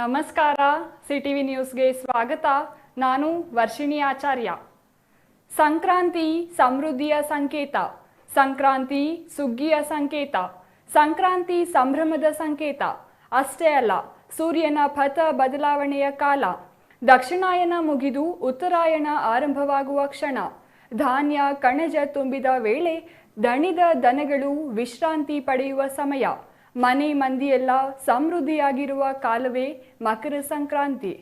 ನಮಸ್ಕಾರ. ಸಿಟಿವಿ ನ್ಯೂಸ್ಗೆ ಸ್ವಾಗತ. ನಾನು ವರ್ಷಿಣಿ ಆಚಾರ್ಯ. ಸಂಕ್ರಾಂತಿ ಸಮೃದ್ಧಿಯ ಸಂಕೇತ. ಸಂಕ್ರಾಂತಿ ಸುಗ್ಗಿಯ ಸಂಕೇತ. ಸಂಕ್ರಾಂತಿ ಸಂಭ್ರಮದ ಸಂಕೇತ. ಅಷ್ಟೇ ಅಲ್ಲ, ಸೂರ್ಯನ ಪಥ ಬದಲಾವಣೆಯ ಕಾಲ. ದಕ್ಷಿಣಾಯನ ಮುಗಿದು ಉತ್ತರಾಯಣ ಆರಂಭವಾಗುವ ಕ್ಷಣ. ಧಾನ್ಯ ಕಣಜ ತುಂಬಿದ ವೇಳೆ ದಣಿದ ದನಗಳು ವಿಶ್ರಾಂತಿ ಪಡೆಯುವ ಸಮಯ. ಮನೆ ಮಂದಿಯೆಲ್ಲ ಸಮೃದ್ಧಿಯಾಗಿರುವ ಕಾಲವೇ ಮಕರ ಸಂಕ್ರಾಂತಿ.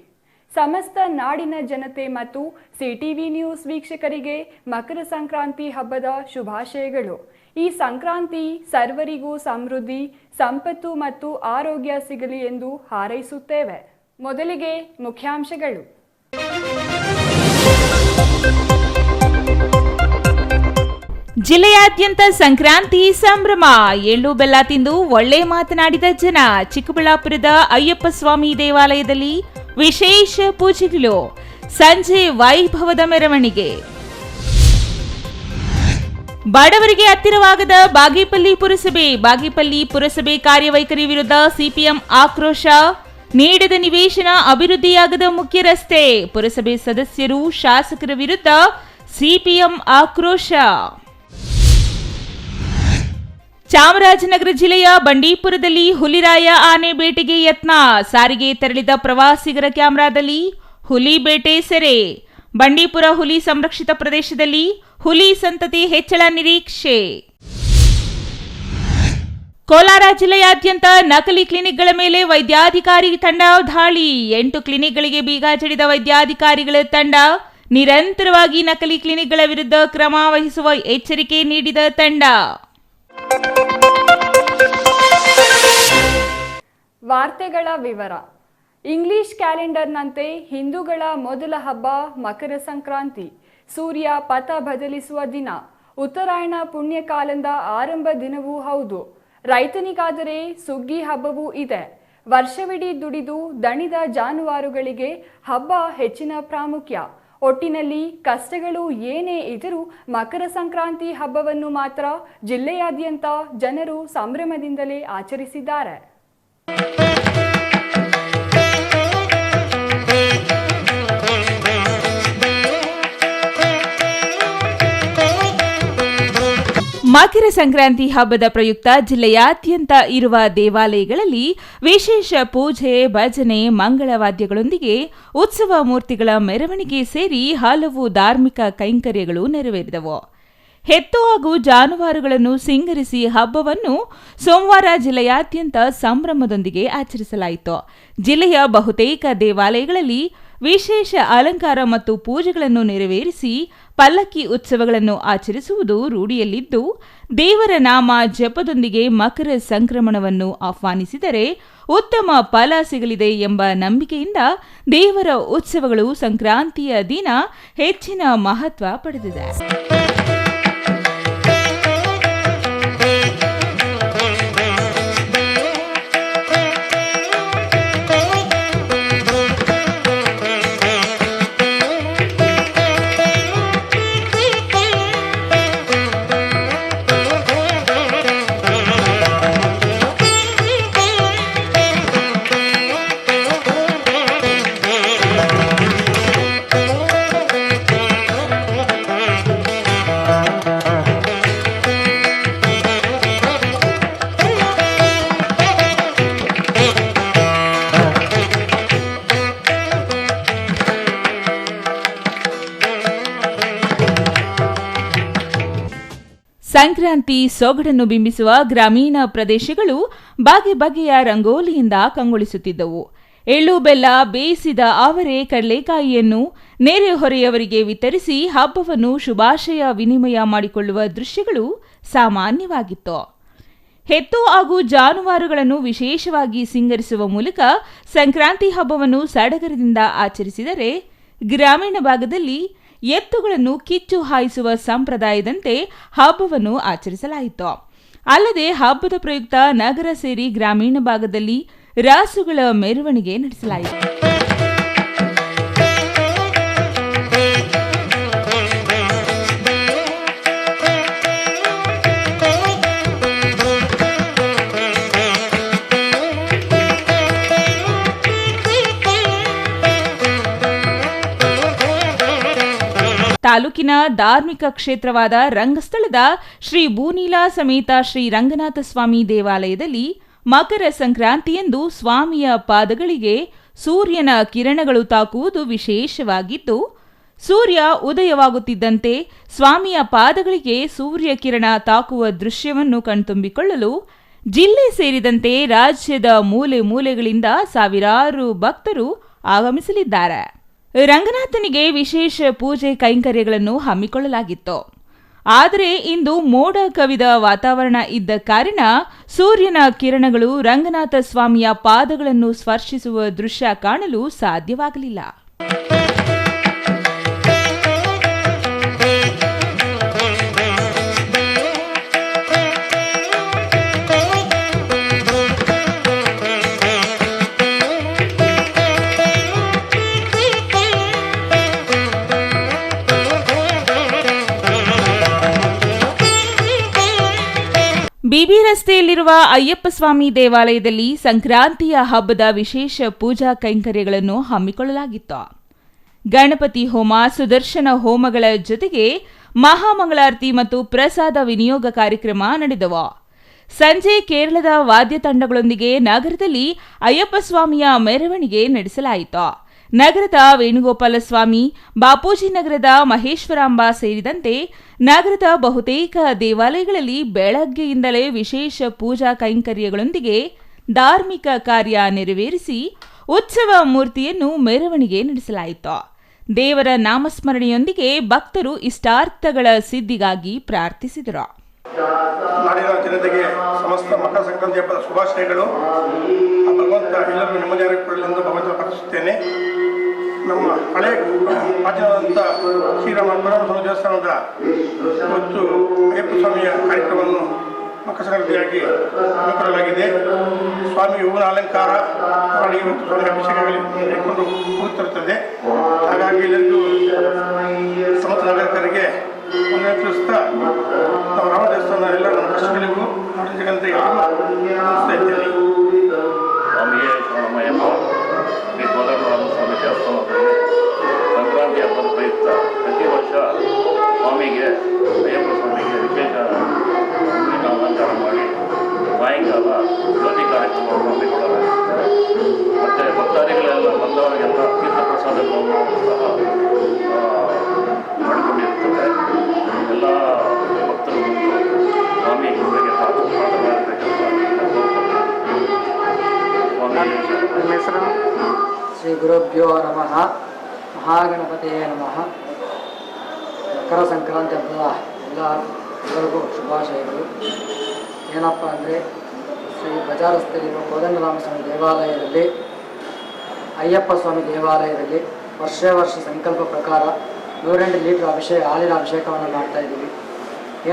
ಸಮಸ್ತ ನಾಡಿನ ಜನತೆ ಮತ್ತು ಸಿಟಿವಿ ನ್ಯೂಸ್ ವೀಕ್ಷಕರಿಗೆ ಮಕರ ಸಂಕ್ರಾಂತಿ ಹಬ್ಬದ ಶುಭಾಶಯಗಳು. ಈ ಸಂಕ್ರಾಂತಿ ಸರ್ವರಿಗೂ ಸಮೃದ್ಧಿ, ಸಂಪತ್ತು ಮತ್ತು ಆರೋಗ್ಯ ಸಿಗಲಿ ಎಂದು ಹಾರೈಸುತ್ತೇವೆ. ಮೊದಲಿಗೆ ಮುಖ್ಯಾಂಶಗಳು. ಜಿಲ್ಲೆಯಾದ್ಯಂತ ಸಂಕ್ರಾಂತಿ ಸಂಭ್ರಮ. ಎಳ್ಳು ಬೆಲ್ಲ ತಿಂದು ಒಳ್ಳೆ ಮಾತನಾಡಿದ ಜನ. ಚಿಕ್ಕಬಳ್ಳಾಪುರದ ಅಯ್ಯಪ್ಪ ಸ್ವಾಮಿ ದೇವಾಲಯದಲ್ಲಿ ವಿಶೇಷ ಪೂಜೆಗಳು. ಸಂಜೆ ವೈಭವದ ಮೆರವಣಿಗೆ. ಬಡವರಿಗೆ ಹತ್ತಿರವಾಗದ ಬಾಗೇಪಲ್ಲಿ ಪುರಸಭೆ. ಬಾಗೇಪಲ್ಲಿ ಪುರಸಭೆ ಕಾರ್ಯವೈಖರಿ ವಿರುದ್ಧ ಸಿಪಿಎಂ ಆಕ್ರೋಶ. ನೀಡದ ನಿವೇಶನ, ಅಭಿವೃದ್ಧಿಯಾಗದ ಮುಖ್ಯ ರಸ್ತೆ. ಪುರಸಭೆ ಸದಸ್ಯರು ಶಾಸಕರ ವಿರುದ್ಧ ಸಿಪಿಎಂ ಆಕ್ರೋಶ. ಚಾಮರಾಜನಗರ ಜಿಲ್ಲೆಯ ಬಂಡೀಪುರದಲ್ಲಿ ಹುಲಿರಾಯ ಆನೆ ಬೇಟೆಗೆ ಯತ್ನ. ಸಾರಿಗೆ ತೆರಳಿದ ಪ್ರವಾಸಿಗರ ಕ್ಯಾಮೆರಾದಲ್ಲಿ ಹುಲಿ ಬೇಟೆ ಸೆರೆ. ಬಂಡೀಪುರ ಹುಲಿ ಸಂರಕ್ಷಿತ ಪ್ರದೇಶದಲ್ಲಿ ಹುಲಿ ಸಂತತಿ ಹೆಚ್ಚಳ ನಿರೀಕ್ಷೆ. ಕೋಲಾರ ಜಿಲ್ಲೆಯಾದ್ಯಂತ ನಕಲಿ ಕ್ಲಿನಿಕ್ಗಳ ಮೇಲೆ ವೈದ್ಯಾಧಿಕಾರಿ ತಂಡ ದಾಳಿ. 8 ಕ್ಲಿನಿಕ್ಗಳಿಗೆ ಬೀಗ ಜಡಿದ ವೈದ್ಯಾಧಿಕಾರಿಗಳ ತಂಡ. ನಿರಂತರವಾಗಿ ನಕಲಿ ಕ್ಲಿನಿಕ್ಗಳ ವಿರುದ್ಧ ಕ್ರಮ ವಹಿಸುವ ಎಚ್ಚರಿಕೆ ನೀಡಿದ ತಂಡ. ವಾರ್ತೆಗಳ ವಿವರ. ಇಂಗ್ಲಿಷ್ ಕ್ಯಾಲೆಂಡರ್ನಂತೆ ಹಿಂದೂಗಳ ಮೊದಲ ಹಬ್ಬ ಮಕರ ಸಂಕ್ರಾಂತಿ. ಸೂರ್ಯ ಪಥ ಬದಲಿಸುವ ದಿನ. ಉತ್ತರಾಯಣ ಪುಣ್ಯಕಾಲದ ಆರಂಭ ದಿನವೂ ಹೌದು. ರೈತನಿಗಾದರೆ ಸುಗ್ಗಿ ಹಬ್ಬವೂ ಇದೆ. ವರ್ಷವಿಡೀ ದುಡಿದು ದಣಿದ ಜಾನುವಾರುಗಳಿಗೆ ಹಬ್ಬ ಹೆಚ್ಚಿನ ಪ್ರಾಮುಖ್ಯ. ಒಟ್ಟಿನಲ್ಲಿ ಕಷ್ಟಗಳು ಏನೇ ಇದ್ದರೂ ಮಕರ ಸಂಕ್ರಾಂತಿ ಹಬ್ಬವನ್ನು ಮಾತ್ರ ಜಿಲ್ಲೆಯಾದ್ಯಂತ ಜನರು ಸಂಭ್ರಮದಿಂದಲೇ ಆಚರಿಸಿದ್ದಾರೆ. ಮಕರ ಸಂಕ್ರಾಂತಿ ಹಬ್ಬದ ಪ್ರಯುಕ್ತ ಜಿಲ್ಲೆಯಾದ್ಯಂತ ಇರುವ ದೇವಾಲಯಗಳಲ್ಲಿ ವಿಶೇಷ ಪೂಜೆ, ಭಜನೆ, ಮಂಗಳವಾದ್ಯಗಳೊಂದಿಗೆ ಉತ್ಸವ ಮೂರ್ತಿಗಳ ಮೆರವಣಿಗೆ ಸೇರಿ ಹಲವು ಧಾರ್ಮಿಕ ಕೈಂಕರ್ಯಗಳು ನೆರವೇರಿದವು. ಹೆತ್ತು ಹಾಗೂ ಜಾನುವಾರುಗಳನ್ನು ಸಿಂಗರಿಸಿ ಹಬ್ಬವನ್ನು ಸೋಮವಾರ ಜಿಲ್ಲೆಯಾದ್ಯಂತ ಸಂಭ್ರಮದೊಂದಿಗೆ ಆಚರಿಸಲಾಯಿತು. ಜಿಲ್ಲೆಯ ಬಹುತೇಕ ದೇವಾಲಯಗಳಲ್ಲಿ ವಿಶೇಷ ಅಲಂಕಾರ ಮತ್ತು ಪೂಜೆಗಳನ್ನು ನೆರವೇರಿಸಿ ಪಲ್ಲಕ್ಕಿ ಉತ್ಸವಗಳನ್ನು ಆಚರಿಸುವುದು ರೂಢಿಯಲ್ಲಿದ್ದು, ದೇವರ ನಾಮ ಜಪದೊಂದಿಗೆ ಮಕರ ಸಂಕ್ರಮಣವನ್ನು ಆಹ್ವಾನಿಸಿದರೆ ಉತ್ತಮ ಫಲ ಸಿಗಲಿದೆ ಎಂಬ ನಂಬಿಕೆಯಿಂದ ದೇವರ ಉತ್ಸವಗಳು ಸಂಕ್ರಾಂತಿಯ ದಿನ ಹೆಚ್ಚಿನ ಮಹತ್ವ ಪಡೆದಿದೆ. ಸಂಕ್ರಾಂತಿ ಸೊಗಡನ್ನು ಬಿಂಬಿಸುವ ಗ್ರಾಮೀಣ ಪ್ರದೇಶಗಳು ಬಗೆ ಬಗೆಯ ರಂಗೋಲಿಯಿಂದ ಕಂಗೊಳಿಸುತ್ತಿದ್ದವು. ಎಳ್ಳು ಬೆಲ್ಲ, ಬೇಯಿಸಿದ ಅವರೆ, ಕಡಲೆಕಾಯಿಯನ್ನು ನೆರೆಹೊರೆಯವರಿಗೆ ವಿತರಿಸಿ ಹಬ್ಬವನ್ನು ಶುಭಾಶಯ ವಿನಿಮಯ ಮಾಡಿಕೊಳ್ಳುವ ದೃಶ್ಯಗಳು ಸಾಮಾನ್ಯವಾಗಿತ್ತು. ಹೆತ್ತು ಹಾಗೂ ಜಾನುವಾರುಗಳನ್ನು ವಿಶೇಷವಾಗಿ ಸಿಂಗರಿಸುವ ಮೂಲಕ ಸಂಕ್ರಾಂತಿ ಹಬ್ಬವನ್ನು ಸಡಗರದಿಂದ ಆಚರಿಸಿದರೆ, ಗ್ರಾಮೀಣ ಭಾಗದಲ್ಲಿ ಎತ್ತುಗಳನ್ನು ಕಿಚ್ಚು ಹಾಯಿಸುವ ಸಂಪ್ರದಾಯದಂತೆ ಹಬ್ಬವನ್ನು ಆಚರಿಸಲಾಯಿತು. ಅಲ್ಲದೆ ಹಬ್ಬದ ಪ್ರಯುಕ್ತ ನಗರ ಸೇರಿ ಗ್ರಾಮೀಣ ಭಾಗದಲ್ಲಿ ರಾಸುಗಳ ಮೆರವಣಿಗೆ ನಡೆಸಲಾಯಿತು. ತಾಲೂಕಿನ ಧಾರ್ಮಿಕ ಕ್ಷೇತ್ರವಾದ ರಂಗಸ್ಥಳದ ಶ್ರೀ ಭೂನೀಲಾ ಸಮೇತ ಶ್ರೀ ರಂಗನಾಥ ಸ್ವಾಮಿ ದೇವಾಲಯದಲ್ಲಿ ಮಕರ ಸಂಕ್ರಾಂತಿಯಂದು ಸ್ವಾಮಿಯ ಪಾದಗಳಿಗೆ ಸೂರ್ಯನ ಕಿರಣಗಳು ತಾಕುವುದು ವಿಶೇಷವಾಗಿದ್ದು, ಸೂರ್ಯ ಉದಯವಾಗುತ್ತಿದ್ದಂತೆ ಸ್ವಾಮಿಯ ಪಾದಗಳಿಗೆ ಸೂರ್ಯ ಕಿರಣ ತಾಕುವ ದೃಶ್ಯವನ್ನು ಕಣ್ತುಂಬಿಕೊಳ್ಳಲು ಜಿಲ್ಲೆ ಸೇರಿದಂತೆ ರಾಜ್ಯದ ಮೂಲೆ ಮೂಲೆಗಳಿಂದ ಸಾವಿರಾರು ಭಕ್ತರು ಆಗಮಿಸಲಿದ್ದಾರೆ. ರಂಗನಾಥನಿಗೆ ವಿಶೇಷ ಪೂಜೆ ಕೈಂಕರ್ಯಗಳನ್ನು ಹಮ್ಮಿಕೊಳ್ಳಲಾಗಿತ್ತು. ಆದರೆ ಇಂದು ಮೋಡ ಕವಿದ ವಾತಾವರಣ ಇದ್ದ ಕಾರಣ ಸೂರ್ಯನ ಕಿರಣಗಳು ರಂಗನಾಥ ಸ್ವಾಮಿಯ ಪಾದಗಳನ್ನು ಸ್ಪರ್ಶಿಸುವ ದೃಶ್ಯ ಕಾಣಲು ಸಾಧ್ಯವಾಗಲಿಲ್ಲ. ಬಿಬಿ ರಸ್ತೆಯಲ್ಲಿರುವ ಅಯ್ಯಪ್ಪ ಸ್ವಾಮಿ ದೇವಾಲಯದಲ್ಲಿ ಸಂಕ್ರಾಂತಿಯ ಹಬ್ಬದ ವಿಶೇಷ ಪೂಜಾ ಕೈಂಕರ್ಯಗಳನ್ನು ಹಮ್ಮಿಕೊಳ್ಳಲಾಗಿತ್ತು. ಗಣಪತಿ ಹೋಮ, ಸುದರ್ಶನ ಹೋಮಗಳ ಜೊತೆಗೆ ಮಹಾಮಂಗಳಾರತಿ ಮತ್ತು ಪ್ರಸಾದ ವಿನಿಯೋಗ ಕಾರ್ಯಕ್ರಮ ನಡೆದವು. ಸಂಜೆ ಕೇರಳದ ವಾದ್ಯ ತಂಡಗಳೊಂದಿಗೆ ನಗರದಲ್ಲಿ ಅಯ್ಯಪ್ಪ ಸ್ವಾಮಿಯ ಮೆರವಣಿಗೆ ನಡೆಸಲಾಯಿತು. ನಗರದ ವೇಣುಗೋಪಾಲ ಸ್ವಾಮಿ, ಬಾಪೂಜಿ ನಗರದ ಮಹೇಶ್ವರಾಂಬ ಸೇರಿದಂತೆ ನಗರದ ಬಹುತೇಕ ದೇವಾಲಯಗಳಲ್ಲಿ ಬೆಳಗ್ಗೆಯಿಂದಲೇ ವಿಶೇಷ ಪೂಜಾ ಕೈಂಕರ್ಯಗಳೊಂದಿಗೆ ಧಾರ್ಮಿಕ ಕಾರ್ಯ ನೆರವೇರಿಸಿ ಉತ್ಸವ ಮೂರ್ತಿಯನ್ನು ಮೆರವಣಿಗೆ ನಡೆಸಲಾಯಿತು. ದೇವರ ನಾಮಸ್ಮರಣೆಯೊಂದಿಗೆ ಭಕ್ತರು ಇಷ್ಟಾರ್ಥಗಳ ಸಿದ್ಧಿಗಾಗಿ ಪ್ರಾರ್ಥಿಸಿದರು. ನಾಡಿನ ಜನತೆಗೆ ಸಮಸ್ತ ಮಕರ ಸಂಕ್ರಾಂತಿ ಹಬ್ಬದ ಶುಭಾಶಯಗಳು. ಭಗವಂತ ಎಲ್ಲರೂ ನೆಮ್ಮದಿಯಾಗಿ ಕೊಡಲಿ ಎಂದು ಭಗವಂತ ಪ್ರಾರ್ಥಿಸುತ್ತೇನೆ. ನಮ್ಮ ಹಳೆ ರಾಜ್ಯವಾದಂಥ ಶ್ರೀರಾಮ ಪರಮಹಂಸ ದೇವಸ್ಥಾನದ ಇವತ್ತು ಅಯ್ಯಪ್ಪ ಸ್ವಾಮಿಯ ಕಾರ್ಯಕ್ರಮವನ್ನು ಮಕರ ಸಂಕ್ರಾಂತಿಯಾಗಿ ಹಮ್ಮಿಕೊಳ್ಳಲಾಗಿದೆ. ಸ್ವಾಮಿ ಹೂವಿನ ಅಲಂಕಾರ ಮಾಡಿ ಇವತ್ತು ಸ್ವಾಮಿ ಅಭಿಷೇಕಗಳು ಹೋಗುತ್ತಿರುತ್ತದೆ. ಹಾಗಾಗಿ ಎಲ್ಲರಿಗೂ ಸಮಸ್ತ ನಾಗರಿಕರಿಗೆ ಒಂದನೇ ತಿಳಿಸ್ತಾ ನಮ್ಮ ರಾಮ ದೇವಸ್ಥಾನ ಎಲ್ಲ ನಮ್ಮ ಕಷ್ಟಗಳಿಗೂ ಜನತೆ ತಿಳಿಸ್ತಾ ಇದ್ದೇನೆ. ಸ್ವಾಮಿಯೇ ಶರಣಮಯ್ಯಪ್ಪ. ಶ್ರೀ ಕೋದಂಡರಾಮ ಸ್ವಾಮಿ ದೇವಸ್ಥಾನದಲ್ಲಿ ಸಂಕ್ರಾಂತಿ ಹಬ್ಬದ ಪ್ರಯುಕ್ತ ಪ್ರತಿ ವರ್ಷ ಸ್ವಾಮಿಗೆ ಅಯ್ಯಪ್ಪ ಸ್ವಾಮಿಗೆ ವಿಶೇಷ ಹೂವಿನ ಅಲಂಕಾರ ಮಾಡಿ ಸಾಯಂಕಾಲ ಜ್ಯೋತಿ ಕಾರ್ಯಕ್ರಮವನ್ನು ಹಮ್ಮಿಕೊಳ್ಳಲಾಗುತ್ತದೆ. ಮತ್ತು ಭಕ್ತಾದಿಗಳೆಲ್ಲ ಬಂದವರಿಗೆಲ್ಲ ತೀರ್ಥ ಪ್ರಸಾದಗಳನ್ನು ಸಹ ಮಾಡಿಕೊಂಡಿರುತ್ತದೆ. ಎಲ್ಲ ಭಕ್ತರು ಬಂದು ಸ್ವಾಮಿ ಇವರಿಗೆ ಪಾತ್ರರಾಗಬೇಕೆಂಬ ಶ್ರೀ ಗುರುಭ್ಯೋ ನಮಃ. ಮಹಾಗಣಪತಿಯೇ ನಮಃ. ಮಕರ ಸಂಕ್ರಾಂತಿ ಹಬ್ಬದ ಎಲ್ಲರಿಗೂ ಶುಭಾಶಯಗಳು. ಏನಪ್ಪ ಅಂದರೆ ಶ್ರೀ ಬಜಾರ್ ರಸ್ತೆಯಲ್ಲಿರುವ ಕೋದಂಡರಾಮ ಸ್ವಾಮಿ ದೇವಾಲಯದಲ್ಲಿ ಅಯ್ಯಪ್ಪ ಸ್ವಾಮಿ ದೇವಾಲಯದಲ್ಲಿ ವರ್ಷ ಸಂಕಲ್ಪ ಪ್ರಕಾರ 108 ಲೀಟರ್ ಹಾಲಿನ ಅಭಿಷೇಕವನ್ನು ಮಾಡ್ತಾ ಇದ್ದೀವಿ.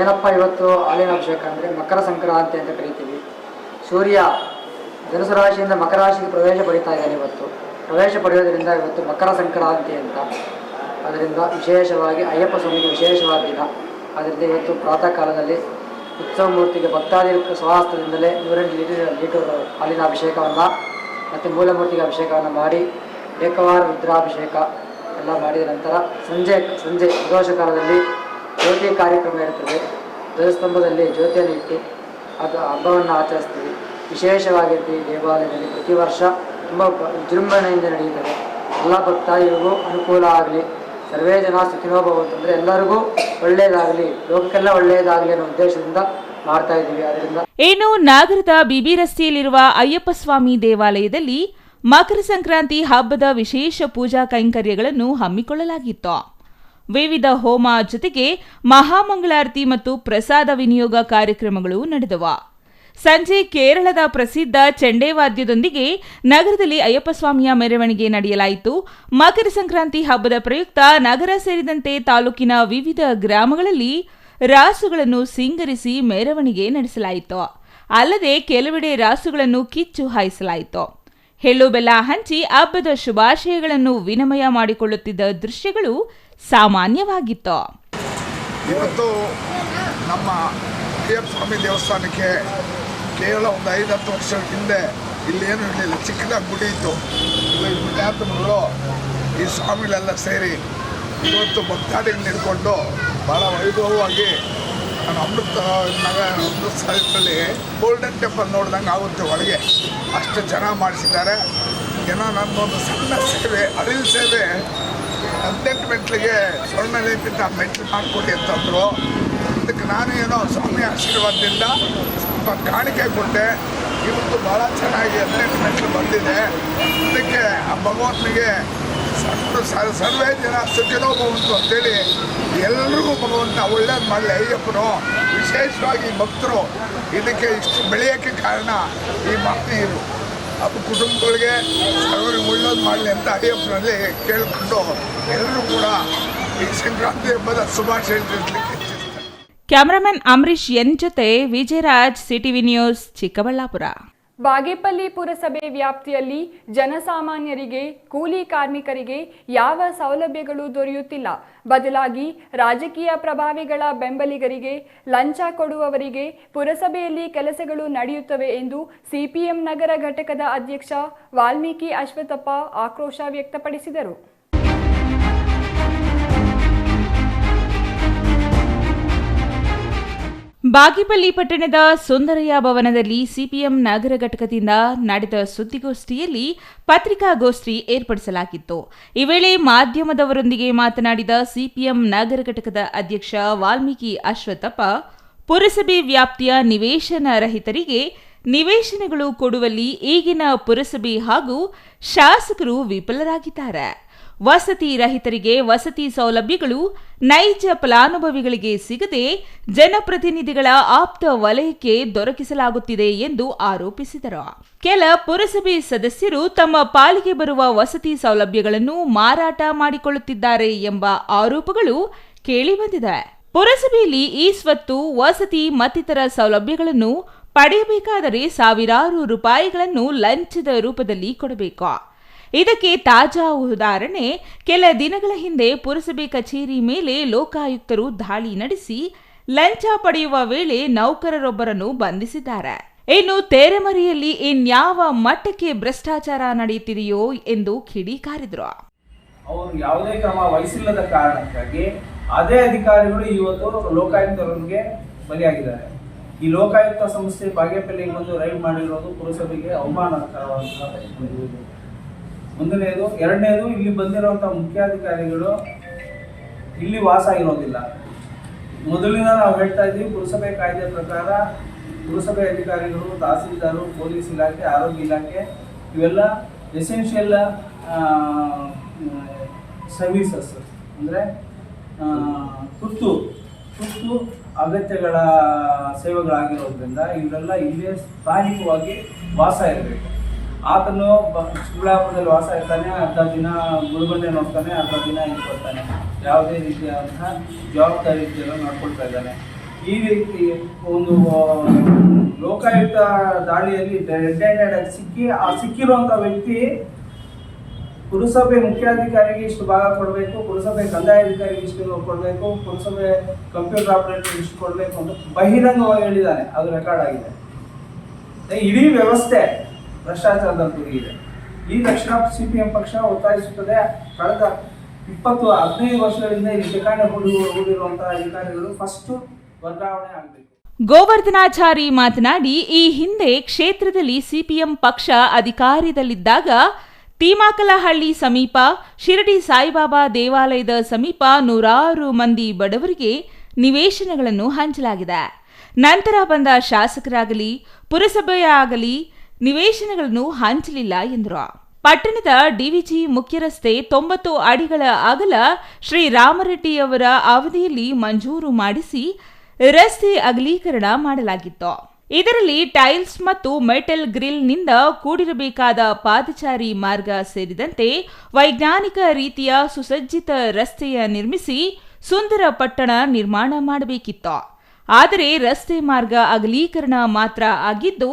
ಏನಪ್ಪ ಇವತ್ತು ಹಾಲಿನ ಅಭಿಷೇಕ ಅಂದರೆ ಮಕರ ಸಂಕ್ರಾಂತಿ ಅಂತ ಕರಿತೀವಿ. ಸೂರ್ಯ ಧನುಸು ರಾಶಿಯಿಂದ ಮಕರ ರಾಶಿಗೆ ಪ್ರವೇಶ ಪಡಿತಾ ಇದ್ದಾನೆ. ಇವತ್ತು ಪ್ರವೇಶ ಪಡೆಯೋದ್ರಿಂದ ಇವತ್ತು ಮಕರ ಸಂಕ್ರಾಂತಿ ಅಂತ. ಅದರಿಂದ ವಿಶೇಷವಾಗಿ ಅಯ್ಯಪ್ಪ ಸ್ವಾಮಿಗೆ ವಿಶೇಷವಾದ ದಿನ. ಅದರಿಂದ ಇವತ್ತು ಪ್ರಾತಃ ಕಾಲದಲ್ಲಿ ಉತ್ಸವ ಮೂರ್ತಿಗೆ ಭಕ್ತಾದಿಗಳ ಸ್ವಹಸ್ತದಿಂದಲೇ 108 ಲೀಟರ್ ಹಾಲಿನ ಅಭಿಷೇಕವನ್ನು ಮತ್ತು ಮೂಲಮೂರ್ತಿಗೆ ಅಭಿಷೇಕವನ್ನು ಮಾಡಿ ಏಕವಾರ ರುದ್ರಾಭಿಷೇಕ ಎಲ್ಲ ಮಾಡಿದ ನಂತರ ಸಂಜೆ ಪ್ರದೋಷ ಕಾಲದಲ್ಲಿ ಜ್ಯೋತಿ ಕಾರ್ಯಕ್ರಮ ಇರುತ್ತದೆ. ಧ್ವಜಸ್ತಂಭದಲ್ಲಿ ಜ್ಯೋತಿಯನ್ನು ಇಟ್ಟು ಅದು ಹಬ್ಬವನ್ನು ಆಚರಿಸ್ತೀವಿ. ವಿಶೇಷವಾಗಿರ್ತೀವಿ. ದೇವಾಲಯದಲ್ಲಿ ಪ್ರತಿ ವರ್ಷ ತುಂಬ ವಿಜೃಂಭಣೆಯಿಂದ ನಡೆಯುತ್ತದೆ. ಎಲ್ಲ ಭಕ್ತಾದಿಗಳಿಗೂ ಅನುಕೂಲ ಆಗಲಿ, ಸರ್ವೇ ಜನ ಸುಖಿನೋ ಭವಂತು ಅಂದರೆ ಎಲ್ಲರಿಗೂ ಒಳ್ಳೆಯದಾಗಲಿ, ಲೋಕಕ್ಕೆಲ್ಲ ಒಳ್ಳೆಯದಾಗಲಿ ಅನ್ನೋ ಉದ್ದೇಶದಿಂದ ಮಾಡ್ತಾ ಇದ್ದೀವಿ. ಅದರಿಂದ ಏನು ನಗರದ ಬಿಬಿ ರಸ್ತೆಯಲ್ಲಿರುವ ಅಯ್ಯಪ್ಪ ಸ್ವಾಮಿ ದೇವಾಲಯದಲ್ಲಿ ಮಕರ ಸಂಕ್ರಾಂತಿ ಹಬ್ಬದ ವಿಶೇಷ ಪೂಜಾ ಕೈಂಕರ್ಯಗಳನ್ನು ಹಮ್ಮಿಕೊಳ್ಳಲಾಗಿತ್ತು. ವಿವಿಧ ಹೋಮ ಜೊತೆಗೆ ಮಹಾಮಂಗಳಾರತಿ ಮತ್ತು ಪ್ರಸಾದ ವಿನಿಯೋಗ ಕಾರ್ಯಕ್ರಮಗಳು ನಡೆದವು. ಸಂಜೆ ಕೇರಳದ ಪ್ರಸಿದ್ಧ ಚೆಂಡೆವಾದ್ಯದೊಂದಿಗೆ ನಗರದಲ್ಲಿ ಅಯ್ಯಪ್ಪ ಸ್ವಾಮಿಯ ಮೆರವಣಿಗೆ ನಡೆಯಲಾಯಿತು. ಮಕರ ಸಂಕ್ರಾಂತಿ ಹಬ್ಬದ ಪ್ರಯುಕ್ತ ನಗರ ಸೇರಿದಂತೆ ತಾಲೂಕಿನ ವಿವಿಧ ಗ್ರಾಮಗಳಲ್ಲಿ ರಾಸುಗಳನ್ನು ಸಿಂಗರಿಸಿ ಮೆರವಣಿಗೆ ನಡೆಸಲಾಯಿತು. ಅಲ್ಲದೆ ಕೆಲವೆಡೆ ರಾಸುಗಳನ್ನು ಕಿಚ್ಚು ಹಾಯಿಸಲಾಯಿತು. ಎಳ್ಳು ಬೆಲ್ಲ ಹಂಚಿ ಹಬ್ಬದ ಶುಭಾಶಯಗಳನ್ನು ವಿನಿಮಯ ಮಾಡಿಕೊಳ್ಳುತ್ತಿದ್ದ ದೃಶ್ಯಗಳು ಸಾಮಾನ್ಯವಾಗಿತ್ತು. ಇವತ್ತು ನಮ್ಮ ಅಯ್ಯಪ್ಪ ಸ್ವಾಮಿ ದೇವಸ್ಥಾನಕ್ಕೆ ಕೇವಲ ಒಂದು 5-10 ವರ್ಷದ ಹಿಂದೆ ಇಲ್ಲೇನು ಇರಲಿಲ್ಲ, ಚಿಕ್ಕದಾಗಿ ಗುಡಿ ಇತ್ತು. ಈ ಪುಣ್ಯಾತ್ಮಗಳು ಈ ಸ್ವಾಮಿಗಳೆಲ್ಲ ಸೇರಿ ಇವತ್ತು ಭಕ್ತಾದಿಗಳು ನಿಡ್ಕೊಂಡು ಭಾಳ ವೈಭವವಾಗಿ ನಾನು ಅಮೃತ ಸ್ಥಳದಲ್ಲಿ ಗೋಲ್ಡನ್ ಟೆಂಪಲ್ ನೋಡ್ದಂಗೆ ಆಗುತ್ತೆ ಒಳಗೆ, ಅಷ್ಟು ಜನ ಮಾಡಿಸಿದ್ದಾರೆ. ನನ್ನೊಂದು ಸಣ್ಣ ಸೇವೆ, ಅಳಿಲ್ ಸೇವೆ 18 ಮೆಟ್ಲಿಗೆ ಸ್ವರ್ಣ ಲೇಪಿತ ಮೆಟ್ಲು ಮಾಡಿಕೊಡಿ ಅಂತಂದರು. ಅದಕ್ಕೆ ನಾನೇನೋ ಸ್ವಾಮಿ ಆಶೀರ್ವಾದದಿಂದ ಸ್ವಲ್ಪ ಕಾಣಿಕೆ ಕೊಟ್ಟೆ. ಇವತ್ತು ಭಾಳ ಚೆನ್ನಾಗಿ 18 ಮೆಟ್ಲು ಬಂದಿದೆ. ಅದಕ್ಕೆ ಆ ಭಗವಂತನಿಗೆ ಸರ್ವೇ ಜನ ಸುಖಿನೋ ಭವಂತು ಅಂತೇಳಿ ಎಲ್ಲರಿಗೂ ಭಗವಂತ ಒಳ್ಳೇದು ಮಾಡಲಿ. ಅಯ್ಯಪ್ಪನು ವಿಶೇಷವಾಗಿ ಭಕ್ತರು ಇದಕ್ಕೆ ಇಷ್ಟು ಬೆಳೆಯೋಕ್ಕೆ ಕಾರಣ ಈ ಮಹನೀಯರು. ಅದು ಕುಟುಂಬಗಳಿಗೆ ಸರ್ವರಿಗೆ ಒಳ್ಳೇದು ಮಾಡಲಿ ಅಂತ ಅಯ್ಯಪ್ಪನಲ್ಲಿ ಕೇಳಿಕೊಂಡು ಎಲ್ಲರೂ ಕೂಡ ಈ ಸಂಕ್ರಾಂತಿ ಹಬ್ಬದ ಶುಭಾಶಯ ತಿಳಿಸಲಿಕ್ಕೆ ಇಚ್ಛಿಸ್ತಾರೆ. ಕ್ಯಾಮರಾಮನ್ ಅಂಬರೀಶ್ ಎನ್ ಜೊತೆ ವಿಜಯರಾಜ್, ಸಿಟಿವಿ ನ್ಯೂಸ್, ಚಿಕ್ಕಬಳ್ಳಾಪುರ. ಬಾಗೇಪಲ್ಲಿ ಪುರಸಭೆ ವ್ಯಾಪ್ತಿಯಲ್ಲಿ ಜನಸಾಮಾನ್ಯರಿಗೆ, ಕೂಲಿ ಕಾರ್ಮಿಕರಿಗೆ ಯಾವ ಸೌಲಭ್ಯಗಳು ದೊರೆಯುತ್ತಿಲ್ಲ. ಬದಲಾಗಿ ರಾಜಕೀಯ ಪ್ರಭಾವಿಗಳ ಬೆಂಬಲಿಗರಿಗೆ, ಲಂಚ ಕೊಡುವವರಿಗೆ ಪುರಸಭೆಯಲ್ಲಿ ಕೆಲಸಗಳು ನಡೆಯುತ್ತವೆ ಎಂದು ಸಿಪಿಎಂ ನಗರ ಘಟಕದ ಅಧ್ಯಕ್ಷ ವಾಲ್ಮೀಕಿ ಅಶ್ವತ್ಥಪ್ಪ ಆಕ್ರೋಶ ವ್ಯಕ್ತಪಡಿಸಿದರು. ಬಾಗೇಪಲ್ಲಿ ಪಟ್ಟಣದ ಸುಂದರಯ್ಯ ಭವನದಲ್ಲಿ ಸಿಪಿಎಂ ನಗರ ಘಟಕದಿಂದ ನಡೆದ ಸುದ್ದಿಗೋಷ್ಠಿಯಲ್ಲಿ ಪತ್ರಿಕಾಗೋಷ್ಠಿ ಏರ್ಪಡಿಸಲಾಗಿತ್ತು. ಈ ವೇಳೆ ಮಾಧ್ಯಮದವರೊಂದಿಗೆ ಮಾತನಾಡಿದ ಸಿಪಿಎಂ ನಗರ ಘಟಕದ ಅಧ್ಯಕ್ಷ ವಾಲ್ಮೀಕಿ ಅಶ್ವತ್ಥಪ್ಪ, ಪುರಸಭೆ ವ್ಯಾಪ್ತಿಯ ನಿವೇಶನ ರಹಿತರಿಗೆ ನಿವೇಶನಗಳು ಕೊಡುವಲ್ಲಿ ಈಗಿನ ಪುರಸಭೆ ಹಾಗೂ ಶಾಸಕರು ವಿಫಲರಾಗಿದ್ದಾರೆ. ವಸತಿ ರಹಿತರಿಗೆ ವಸತಿ ಸೌಲಭ್ಯಗಳು ನೈಜ ಫಲಾನುಭವಿಗಳಿಗೆ ಸಿಗದೆ ಜನಪ್ರತಿನಿಧಿಗಳ ಆಪ್ತ ವಲಯಕ್ಕೆ ದೊರಕಿಸಲಾಗುತ್ತಿದೆ ಎಂದು ಆರೋಪಿಸಿದರು. ಕೆಲ ಪುರಸಭೆ ಸದಸ್ಯರು ತಮ್ಮ ಪಾಲಿಗೆ ಬರುವ ವಸತಿ ಸೌಲಭ್ಯಗಳನ್ನು ಮಾರಾಟ ಮಾಡಿಕೊಳ್ಳುತ್ತಿದ್ದಾರೆ ಎಂಬ ಆರೋಪಗಳು ಕೇಳಿಬಂದಿದೆ. ಪುರಸಭೆಯಲ್ಲಿ ಈ ಸ್ವತ್ತು, ವಸತಿ ಮತ್ತಿತರ ಸೌಲಭ್ಯಗಳನ್ನು ಪಡೆಯಬೇಕಾದರೆ ಸಾವಿರಾರು ರೂಪಾಯಿಗಳನ್ನು ಲಂಚದ ರೂಪದಲ್ಲಿ ಕೊಡಬೇಕು. ಇದಕ್ಕೆ ತಾಜಾ ಉದಾಹರಣೆ, ಕೆಲ ದಿನಗಳ ಹಿಂದೆ ಪುರಸಭೆ ಕಚೇರಿ ಮೇಲೆ ಲೋಕಾಯುಕ್ತರು ದಾಳಿ ನಡೆಸಿ ಲಂಚ ಪಡೆಯುವ ವೇಳೆ ನೌಕರರೊಬ್ಬರನ್ನು ಬಂಧಿಸಿದ್ದಾರೆ. ಇನ್ನು ತೆರೆಮರೆಯಲ್ಲಿ ಇನ್ಯಾವ ಮಟ್ಟಕ್ಕೆ ಭ್ರಷ್ಟಾಚಾರ ನಡೆಯುತ್ತಿದೆಯೋ ಎಂದು ಕಿಡಿಕಾರಿದ್ರು. ಅವರು ಯಾವುದೇ ಕ್ರಮ ವಹಿಸಿಲ್ಲದ ಕಾರಣಕ್ಕಾಗಿ ಅದೇ ಅಧಿಕಾರಿಗಳು ಇವತ್ತು ಲೋಕಾಯುಕ್ತರಿಗೆ ಬಲಿಯಾಗಿದ್ದಾರೆ. ಈ ಲೋಕಾಯುಕ್ತ ಸಂಸ್ಥೆ ಬಾಗೇಪಲ್ಲಿಗೆ ಬಂದು ರೈಡ್ ಮಾಡಿರೋದು ಪುರಸಭೆಗೆ ಅವಮಾನಕರವಾದ ಒಂದನೇದು. ಎರಡನೇದು, ಇಲ್ಲಿ ಬಂದಿರುವಂಥ ಮುಖ್ಯಾಧಿಕಾರಿಗಳು ಇಲ್ಲಿ ವಾಸ ಇರೋದಿಲ್ಲ. ಮೊದಲಿನ ನಾವು ಹೇಳ್ತಾ ಇದ್ದೀವಿ, ಪುರಸಭೆ ಕಾಯ್ದೆ ಪ್ರಕಾರ ಪುರಸಭೆ ಅಧಿಕಾರಿಗಳು, ತಹಸೀಲ್ದಾರು, ಪೊಲೀಸ್ ಇಲಾಖೆ, ಆರೋಗ್ಯ ಇಲಾಖೆ ಇವೆಲ್ಲ ಎಸೆನ್ಷಿಯಲ್ ಸರ್ವೀಸಸ್, ಅಂದರೆ ತುರ್ತು ಅಗತ್ಯಗಳ ಸೇವೆಗಳಾಗಿರೋದ್ರಿಂದ ಇವರೆಲ್ಲ ಇಲ್ಲೇ ಸ್ಥಾನಿಕವಾಗಿ ವಾಸ ಇರಬೇಕು. ಆತನು ಚಿಕ್ಕಬಳ್ಳಾಪುರದಲ್ಲಿ ವಾಸ ಇರ್ತಾನೆ, ಅರ್ಧ ದಿನ ಗುರುಬಂಡೆ ನೋಡ್ತಾನೆ, ಅರ್ಧ ದಿನ ಇಲ್ಲಿ ಬರ್ತಾನೆ, ಯಾವುದೇ ರೀತಿಯಾದಂತಹ ಜವಾಬ್ದಾರಿ ರೀತಿಯನ್ನು ನೋಡ್ಕೊಳ್ತಾ ಇದ್ದಾನೆ. ಈ ರೀತಿ ಒಂದು ಲೋಕಾಯುಕ್ತ ದಾಳಿಯಲ್ಲಿ ರೆಡ್ ಹ್ಯಾಂಡೆಡ್ ಸಿಕ್ಕಿರುವಂಥ ವ್ಯಕ್ತಿ ಪುರಸಭೆ ಮುಖ್ಯಾಧಿಕಾರಿಗೆ ಇಷ್ಟು ಭಾಗ ಕೊಡಬೇಕು, ಪುರಸಭೆ ಕಂದಾಯ ಅಧಿಕಾರಿಗೆ ಇಷ್ಟು ಕೊಡಬೇಕು, ಪುರಸಭೆ ಕಂಪ್ಯೂಟರ್ ಆಪರೇಟರ್ ಇಷ್ಟು ಕೊಡಬೇಕು ಅಂತ ಬಹಿರಂಗವಾಗಿ ಹೇಳಿದ್ದಾನೆ. ಅದು ರೆಕಾರ್ಡ್ ಆಗಿದೆ. ಇಡೀ ವ್ಯವಸ್ಥೆ ಭ್ರಷ್ಟಾಚಾರದಲ್ಲಿ ತೊಡಗಿದೆ. ಈ ತಕ್ಷಣ ಸಿಪಿಎಂ ಪಕ್ಷ ಒತ್ತಾಯಿಸುತ್ತದೆ, ಕಳೆದ 15 ವರ್ಷಗಳಿಂದ ಇಲ್ಲಿ ಠಿಕಾಣೆ ಹೂಡಿರುವಂತಹ ಅಧಿಕಾರಿಗಳು ಫಸ್ಟ್ ವರ್ಗಾವಣೆ ಆಗಬೇಕು. ಗೋವರ್ಧನಾಚಾರಿ ಮಾತನಾಡಿ, ಈ ಹಿಂದೆ ಕ್ಷೇತ್ರದಲ್ಲಿ ಸಿಪಿಎಂ ಪಕ್ಷ ಅಧಿಕಾರದಲ್ಲಿದ್ದಾಗ ತೀಮಾಕಲಹಳ್ಳಿ ಸಮೀಪ ಶಿರಡಿ ಸಾಯಿಬಾಬಾ ದೇವಾಲಯದ ಸಮೀಪ ನೂರಾರು ಮಂದಿ ಬಡವರಿಗೆ ನಿವೇಶನಗಳನ್ನು ಹಂಚಲಾಗಿದೆ. ನಂತರ ಬಂದ ಶಾಸಕರಾಗಲಿ ಪುರಸಭೆಯಾಗಲಿ ನಿವೇಶನಗಳನ್ನು ಹಂಚಲಿಲ್ಲ ಎಂದರು. ಪಟ್ಟಣದ ಡಿವಿಜಿ ಮುಖ್ಯ ರಸ್ತೆ 90 ಅಡಿಗಳ ಅಗಲ ಶ್ರೀರಾಮರೆಡ್ಡಿಯವರ ಅವಧಿಯಲ್ಲಿ ಮಂಜೂರು ಮಾಡಿಸಿ ರಸ್ತೆ ಅಗಲೀಕರಣ ಮಾಡಲಾಗಿತ್ತು. ಇದರಲ್ಲಿ ಟೈಲ್ಸ್ ಮತ್ತು ಮೆಟಲ್ ಗ್ರಿಲ್ನಿಂದ ಕೂಡಿರಬೇಕಾದ ಪಾದಚಾರಿ ಮಾರ್ಗ ಸೇರಿದಂತೆ ವೈಜ್ಞಾನಿಕ ರೀತಿಯ ಸುಸಜ್ಜಿತ ರಸ್ತೆಯ ನಿರ್ಮಿಸಿ ಸುಂದರ ಪಟ್ಟಣ ನಿರ್ಮಾಣ ಮಾಡಬೇಕಿತ್ತು. ಆದರೆ ರಸ್ತೆ ಮಾರ್ಗ ಅಗಲೀಕರಣ ಮಾತ್ರ ಆಗಿದ್ದು,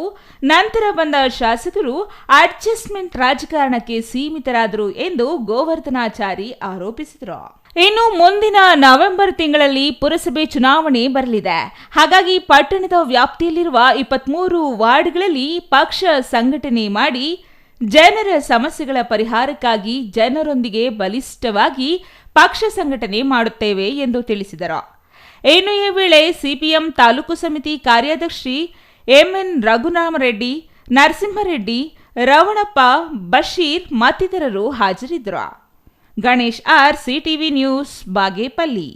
ನಂತರ ಬಂದ ಶಾಸಕರು ಅಡ್ಜಸ್ಟ್ಮೆಂಟ್ ರಾಜಕಾರಣಕ್ಕೆ ಸೀಮಿತರಾದರು ಎಂದು ಗೋವರ್ಧನಾಚಾರಿ ಆರೋಪಿಸಿದರು. ಇನ್ನು ಮುಂದಿನ ನವೆಂಬರ್ ತಿಂಗಳಲ್ಲಿ ಪುರಸಭೆ ಚುನಾವಣೆ ಬರಲಿದೆ. ಹಾಗಾಗಿ ಪಟ್ಟಣದ ವ್ಯಾಪ್ತಿಯಲ್ಲಿರುವ 23 ವಾರ್ಡ್ಗಳಲ್ಲಿ ಪಕ್ಷ ಸಂಘಟನೆ ಮಾಡಿ ಜನರ ಸಮಸ್ಯೆಗಳ ಪರಿಹಾರಕ್ಕಾಗಿ ಜನರೊಂದಿಗೆ ಬಲಿಷ್ಠವಾಗಿ ಪಕ್ಷ ಸಂಘಟನೆ ಮಾಡುತ್ತೇವೆ ಎಂದು ತಿಳಿಸಿದರು. ಇನ್ನು ಈ ವೇಳೆ ಸಿಪಿಎಂ ತಾಲೂಕು ಸಮಿತಿ ಕಾರ್ಯದರ್ಶಿ ಎಂಎನ್ ರಘುರಾಮರೆಡ್ಡಿ, ನರಸಿಂಹರೆಡ್ಡಿ, ರವಣಪ್ಪ, ಬಶೀರ್ ಮತ್ತಿತರರು ಹಾಜರಿದ್ದರು. Ganesh R, CTV news, Bagepalli.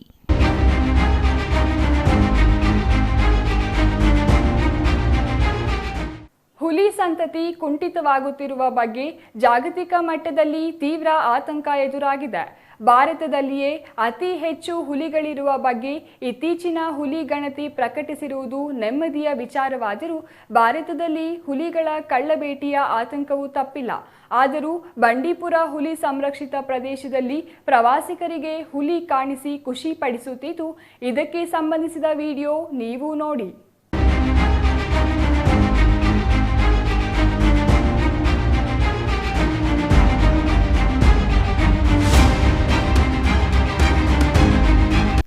ಹುಲಿ ಸಂತತಿ ಕುಂಠಿತವಾಗುತ್ತಿರುವ ಬಗ್ಗೆ ಜಾಗತಿಕ ಮಟ್ಟದಲ್ಲಿ ತೀವ್ರ ಆತಂಕ ಎದುರಾಗಿದೆ. ಭಾರತದಲ್ಲಿಯೇ ಅತಿ ಹೆಚ್ಚು ಹುಲಿಗಳಿರುವ ಬಗ್ಗೆ ಇತ್ತೀಚಿನ ಹುಲಿ ಗಣತಿ ಪ್ರಕಟಿಸಿರುವುದು ನೆಮ್ಮದಿಯ ವಿಚಾರವಾದರೂ ಭಾರತದಲ್ಲಿ ಹುಲಿಗಳ ಕಳ್ಳಬೇಟೆಯ ಆತಂಕವೂ ತಪ್ಪಿಲ್ಲ. ಆದರೂ ಬಂಡೀಪುರ ಹುಲಿ ಸಂರಕ್ಷಿತ ಪ್ರದೇಶದಲ್ಲಿ ಪ್ರವಾಸಿಗರಿಗೆ ಹುಲಿ ಕಾಣಿಸಿ ಖುಷಿ ಪಡಿಸುತ್ತಿದ್ದು, ಇದಕ್ಕೆ ಸಂಬಂಧಿಸಿದ ವಿಡಿಯೋ ನೀವು ನೋಡಿ.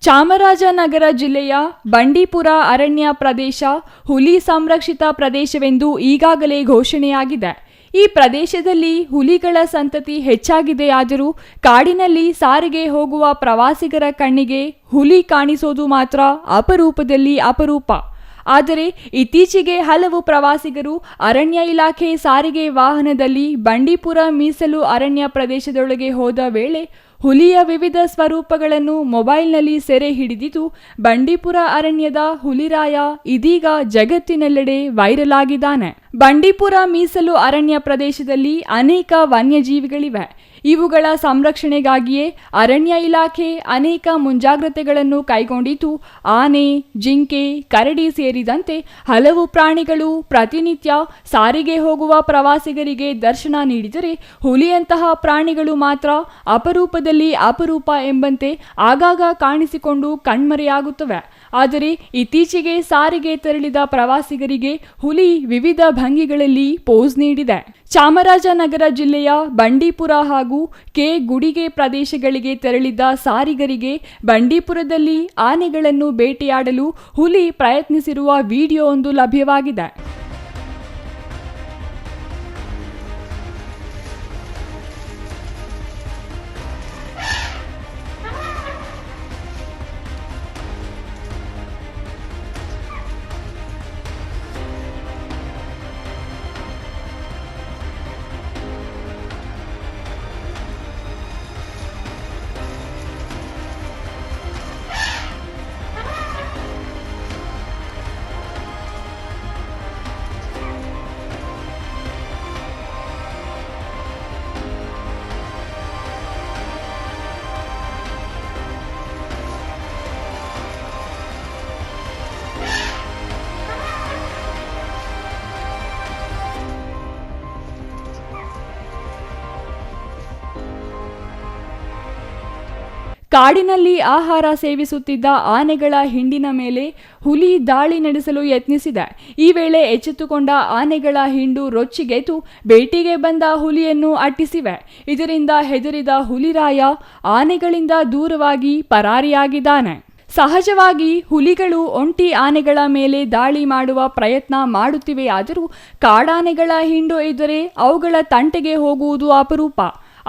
ಚಾಮರಾಜನಗರ ಜಿಲ್ಲೆಯ ಬಂಡೀಪುರ ಅರಣ್ಯ ಪ್ರದೇಶ ಹುಲಿ ಸಂರಕ್ಷಿತ ಪ್ರದೇಶವೆಂದು ಈಗಾಗಲೇ ಘೋಷಣೆಯಾಗಿದೆ. ಈ ಪ್ರದೇಶದಲ್ಲಿ ಹುಲಿಗಳ ಸಂತತಿ ಹೆಚ್ಚಾಗಿದೆಯಾದರೂ ಕಾಡಿನಲ್ಲಿ ಸಾರಿಗೆ ಹೋಗುವ ಪ್ರವಾಸಿಗರ ಕಣ್ಣಿಗೆ ಹುಲಿ ಕಾಣಿಸೋದು ಮಾತ್ರ ಅಪರೂಪದಲ್ಲಿ ಅಪರೂಪ. ಆದರೆ ಇತ್ತೀಚೆಗೆ ಹಲವು ಪ್ರವಾಸಿಗರು ಅರಣ್ಯ ಇಲಾಖೆ ಸಾರಿಗೆ ವಾಹನದಲ್ಲಿ ಬಂಡೀಪುರ ಮೀಸಲು ಅರಣ್ಯ ಪ್ರದೇಶದೊಳಗೆ ಹೋದ ವೇಳೆ ಹುಲಿಯ ವಿವಿಧ ಸ್ವರೂಪಗಳನ್ನು ಮೊಬೈಲ್ನಲ್ಲಿ ಸೆರೆ ಹಿಡಿದಿದ್ದು, ಬಂಡೀಪುರ ಅರಣ್ಯದ ಹುಲಿರಾಯ ಇದೀಗ ಜಗತ್ತಿನೆಲ್ಲೆಡೆ ವೈರಲ್ ಆಗಿದ್ದಾನೆ. ಬಂಡೀಪುರ ಮೀಸಲು ಅರಣ್ಯ ಪ್ರದೇಶದಲ್ಲಿ ಅನೇಕ ವನ್ಯಜೀವಿಗಳಿವೆ. ಇವುಗಳ ಸಂರಕ್ಷಣೆಗಾಗಿಯೇ ಅರಣ್ಯ ಇಲಾಖೆ ಅನೇಕ ಮುಂಜಾಗ್ರತೆಗಳನ್ನು ಕೈಗೊಂಡಿದ್ದು, ಆನೆ, ಜಿಂಕೆ, ಕರಡಿ ಸೇರಿದಂತೆ ಹಲವು ಪ್ರಾಣಿಗಳು ಪ್ರತಿನಿತ್ಯ ಸಾರಿಗೆ ಹೋಗುವ ಪ್ರವಾಸಿಗರಿಗೆ ದರ್ಶನ ನೀಡಿದರೆ, ಹುಲಿಯಂತಹ ಪ್ರಾಣಿಗಳು ಮಾತ್ರ ಅಪರೂಪದಲ್ಲಿ ಅಪರೂಪ ಎಂಬಂತೆ ಆಗಾಗ ಕಾಣಿಸಿಕೊಂಡು ಕಣ್ಮರೆಯಾಗುತ್ತವೆ. ಆದರೆ ಇತ್ತೀಚೆಗೆ ಸಾರಿಗೆ ತೆರಳಿದ ಪ್ರವಾಸಿಗರಿಗೆ ಹುಲಿ ವಿವಿಧ ಭಂಗಿಗಳಲ್ಲಿ ಪೋಸ್ ನೀಡಿದೆ. ಚಾಮರಾಜನಗರ ಜಿಲ್ಲೆಯ ಬಂಡೀಪುರ ಹಾಗೂ ಗುಡಿಗೆ ಪ್ರದೇಶಗಳಿಗೆ ತೆರಳಿದ್ದ ಸಾರಿಗರಿಗೆ ಬಂಡೀಪುರದಲ್ಲಿ ಆನೆಗಳನ್ನು ಬೇಟೆಯಾಡಲು ಹುಲಿ ಪ್ರಯತ್ನಿಸಿರುವ ವಿಡಿಯೋ ಒಂದು ಲಭ್ಯವಾಗಿದೆ. ಕಾಡಿನಲ್ಲಿ ಆಹಾರ ಸೇವಿಸುತ್ತಿದ್ದ ಆನೆಗಳ ಹಿಂಡಿನ ಮೇಲೆ ಹುಲಿ ದಾಳಿ ನಡೆಸಲು ಯತ್ನಿಸಿದೆ. ಈ ವೇಳೆ ಎಚ್ಚೆತ್ತುಕೊಂಡ ಆನೆಗಳ ಹಿಂಡು ರೊಚ್ಚಿಗೆದ್ದು ಬೇಟೆಗೆ ಬಂದ ಹುಲಿಯನ್ನು ಅಟ್ಟಿಸಿವೆ. ಇದರಿಂದ ಹೆದರಿದ ಹುಲಿರಾಯ ಆನೆಗಳಿಂದ ದೂರವಾಗಿ ಪರಾರಿಯಾಗಿದ್ದಾನೆ. ಸಹಜವಾಗಿ ಹುಲಿಗಳು ಒಂಟಿ ಆನೆಗಳ ಮೇಲೆ ದಾಳಿ ಮಾಡುವ ಪ್ರಯತ್ನ ಮಾಡುತ್ತಿವೆಯಾದರೂ ಕಾಡಾನೆಗಳ ಹಿಂಡು ಇದ್ದರೆ ಅವುಗಳ ತಂಟೆಗೆ ಹೋಗುವುದು ಅಪರೂಪ.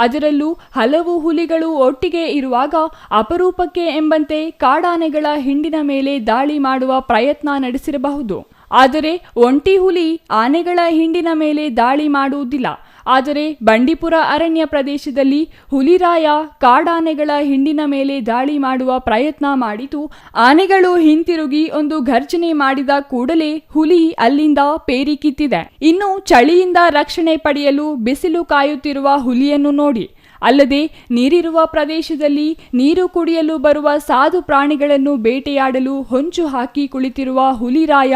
ಅದರಲ್ಲೂ ಹಲವು ಹುಲಿಗಳು ಒಟ್ಟಿಗೆ ಇರುವಾಗ ಅಪರೂಪಕ್ಕೆ ಎಂಬಂತೆ ಕಾಡಾನೆಗಳ ಹಿಂಡಿನ ಮೇಲೆ ದಾಳಿ ಮಾಡುವ ಪ್ರಯತ್ನ ನಡೆಸಿರಬಹುದು. ಆದರೆ ಒಂಟಿ ಹುಲಿ ಆನೆಗಳ ಹಿಂಡಿನ ಮೇಲೆ ದಾಳಿ ಮಾಡುವುದಿಲ್ಲ. ಆದರೆ ಬಂಡೀಪುರ ಅರಣ್ಯ ಪ್ರದೇಶದಲ್ಲಿ ಹುಲಿರಾಯ ಕಾಡಾನೆಗಳ ಹಿಂಡಿನ ಮೇಲೆ ದಾಳಿ ಮಾಡುವ ಪ್ರಯತ್ನ ಮಾಡಿತು. ಆನೆಗಳು ಹಿಂತಿರುಗಿ ಒಂದು ಘರ್ಜನೆ ಮಾಡಿದ ಕೂಡಲೇ ಹುಲಿ ಅಲ್ಲಿಂದ ಪೇರಿ ಕಿತ್ತಿದೆ. ಇನ್ನು ಚಳಿಯಿಂದ ರಕ್ಷಣೆ ಪಡೆಯಲು ಬಿಸಿಲು ಕಾಯುತ್ತಿರುವ ಹುಲಿಯನ್ನು ನೋಡಿ. ಅಲ್ಲದೆ ನೀರಿರುವ ಪ್ರದೇಶದಲ್ಲಿ ನೀರು ಕುಡಿಯಲು ಬರುವ ಸಾಧು ಪ್ರಾಣಿಗಳನ್ನು ಬೇಟೆಯಾಡಲು ಹೊಂಚು ಹಾಕಿ ಕುಳಿತಿರುವ ಹುಲಿರಾಯ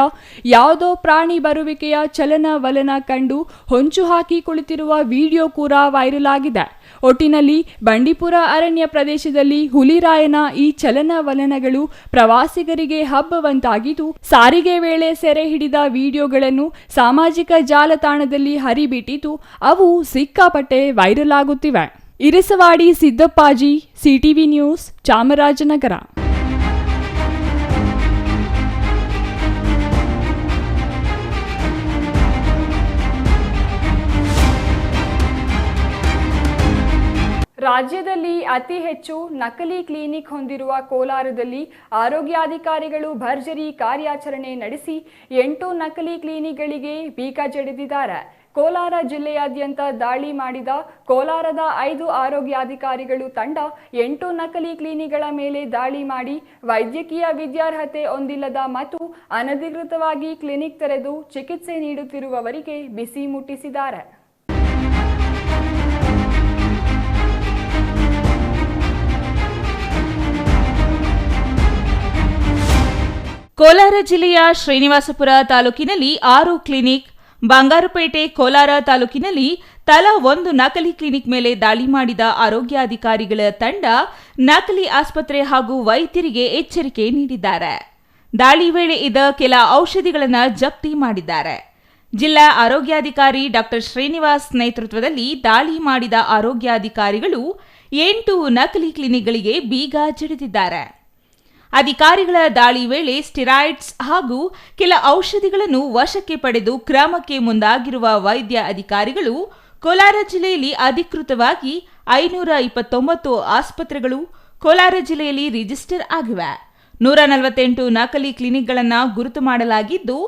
ಯಾವುದೋ ಪ್ರಾಣಿ ಬರುವಿಕೆಯ ಚಲನವಲನ ಕಂಡು ಹೊಂಚು ಹಾಕಿ ಕುಳಿತಿರುವ ವಿಡಿಯೋ ಕೂಡ ವೈರಲ್ ಆಗಿದೆ. ಒಟ್ಟಿನಲ್ಲಿ ಬಂಡೀಪುರ ಅರಣ್ಯ ಪ್ರದೇಶದಲ್ಲಿ ಹುಲಿರಾಯನ ಈ ಚಲನವಲನಗಳು ಪ್ರವಾಸಿಗರಿಗೆ ಹಬ್ಬವಂತಾಗಿದ್ದು, ಸಾರಿಗೆ ವೇಳೆ ಸೆರೆ ಹಿಡಿದ ವಿಡಿಯೋಗಳನ್ನು ಸಾಮಾಜಿಕ ಜಾಲತಾಣದಲ್ಲಿ ಹರಿಬಿಟ್ಟಿದ್ದು ಅವು ಸಿಕ್ಕಾಪಟ್ಟೆ ವೈರಲ್ ಆಗುತ್ತಿವೆ. ಇರಿಸವಾಡಿ ಸಿದ್ದಪ್ಪಾಜಿ, ಸಿಟಿವಿ ನ್ಯೂಸ್, ಚಾಮರಾಜನಗರ. ರಾಜ್ಯದಲ್ಲಿ ಅತಿ ಹೆಚ್ಚು ನಕಲಿ ಕ್ಲಿನಿಕ್ ಹೊಂದಿರುವ ಕೋಲಾರದಲ್ಲಿ ಆರೋಗ್ಯಾಧಿಕಾರಿಗಳು ಭರ್ಜರಿ ಕಾರ್ಯಾಚರಣೆ ನಡೆಸಿ 8 ನಕಲಿ ಕ್ಲಿನಿಕ್ಗಳಿಗೆ ಬೀಗ ಜಡಿದಿದ್ದಾರೆ. ಕೋಲಾರ ಜಿಲ್ಲೆಯಾದ್ಯಂತ ದಾಳಿ ಮಾಡಿದ ಕೋಲಾರದ 5 ಆರೋಗ್ಯಾಧಿಕಾರಿಗಳು ತಂಡ 8 ನಕಲಿ ಕ್ಲಿನಿಕ್ಗಳ ಮೇಲೆ ದಾಳಿ ಮಾಡಿ ವೈದ್ಯಕೀಯ ವಿದ್ಯಾರ್ಹತೆ ಹೊಂದಿಲ್ಲದ ಮತ್ತು ಅನಧಿಕೃತವಾಗಿ ಕ್ಲಿನಿಕ್ ತೆರೆದು ಚಿಕಿತ್ಸೆ ನೀಡುತ್ತಿರುವವರಿಗೆ ಬಿಸಿ ಮುಟ್ಟಿಸಿದ್ದಾರೆ. ಕೋಲಾರ ಜಿಲ್ಲೆಯ ಶ್ರೀನಿವಾಸಪುರ ತಾಲೂಕಿನಲ್ಲಿ 6 ಕ್ಲಿನಿಕ್, ಬಂಗಾರಪೇಟೆ ಕೋಲಾರ ತಾಲೂಕಿನಲ್ಲಿ ತಲಾ 1 ನಕಲಿ ಕ್ಲಿನಿಕ್ ಮೇಲೆ ದಾಳಿ ಮಾಡಿದ ಆರೋಗ್ಯಾಧಿಕಾರಿಗಳ ತಂಡ ನಕಲಿ ಆಸ್ಪತ್ರೆ ಹಾಗೂ ವೈದ್ಯರಿಗೆ ಎಚ್ಚರಿಕೆ ನೀಡಿದ್ದಾರೆ. ದಾಳಿ ವೇಳೆ ಇದ್ದ ಕೆಲ ಔಷಧಿಗಳನ್ನು ಜಪ್ತಿ ಮಾಡಿದ್ದಾರೆ. ಜಿಲ್ಲಾ ಆರೋಗ್ಯಾಧಿಕಾರಿ ಡಾ ಶ್ರೀನಿವಾಸ್ ನೇತೃತ್ವದಲ್ಲಿ ದಾಳಿ ಮಾಡಿದ ಆರೋಗ್ಯಾಧಿಕಾರಿಗಳು 8 ನಕಲಿ ಕ್ಲಿನಿಕ್ಗಳಿಗೆ ಬೀಗ ಜಡಿದಿದ್ದಾರೆ. ಅಧಿಕಾರಿಗಳ ದಾಳಿ ವೇಳೆ ಸ್ಟಿರಾಯ್ಡ್ಸ್ ಹಾಗೂ ಕೆಲ ಔಷಧಿಗಳನ್ನು ವಶಕ್ಕೆ ಪಡೆದು ಕ್ರಮಕ್ಕೆ ಮುಂದಾಗಿರುವ ವೈದ್ಯ ಅಧಿಕಾರಿಗಳು ಕೋಲಾರ ಜಿಲ್ಲೆಯಲ್ಲಿ ಅಧಿಕೃತವಾಗಿ 529 ಆಸ್ಪತ್ರೆಗಳು ಕೋಲಾರ ಜಿಲ್ಲೆಯಲ್ಲಿ ರಿಜಿಸ್ಟರ್ ಆಗಿವೆ. 148 ನಕಲಿ ಕ್ಲಿನಿಕ್ಗಳನ್ನು ಗುರುತು ಮಾಡಲಾಗಿದ್ದು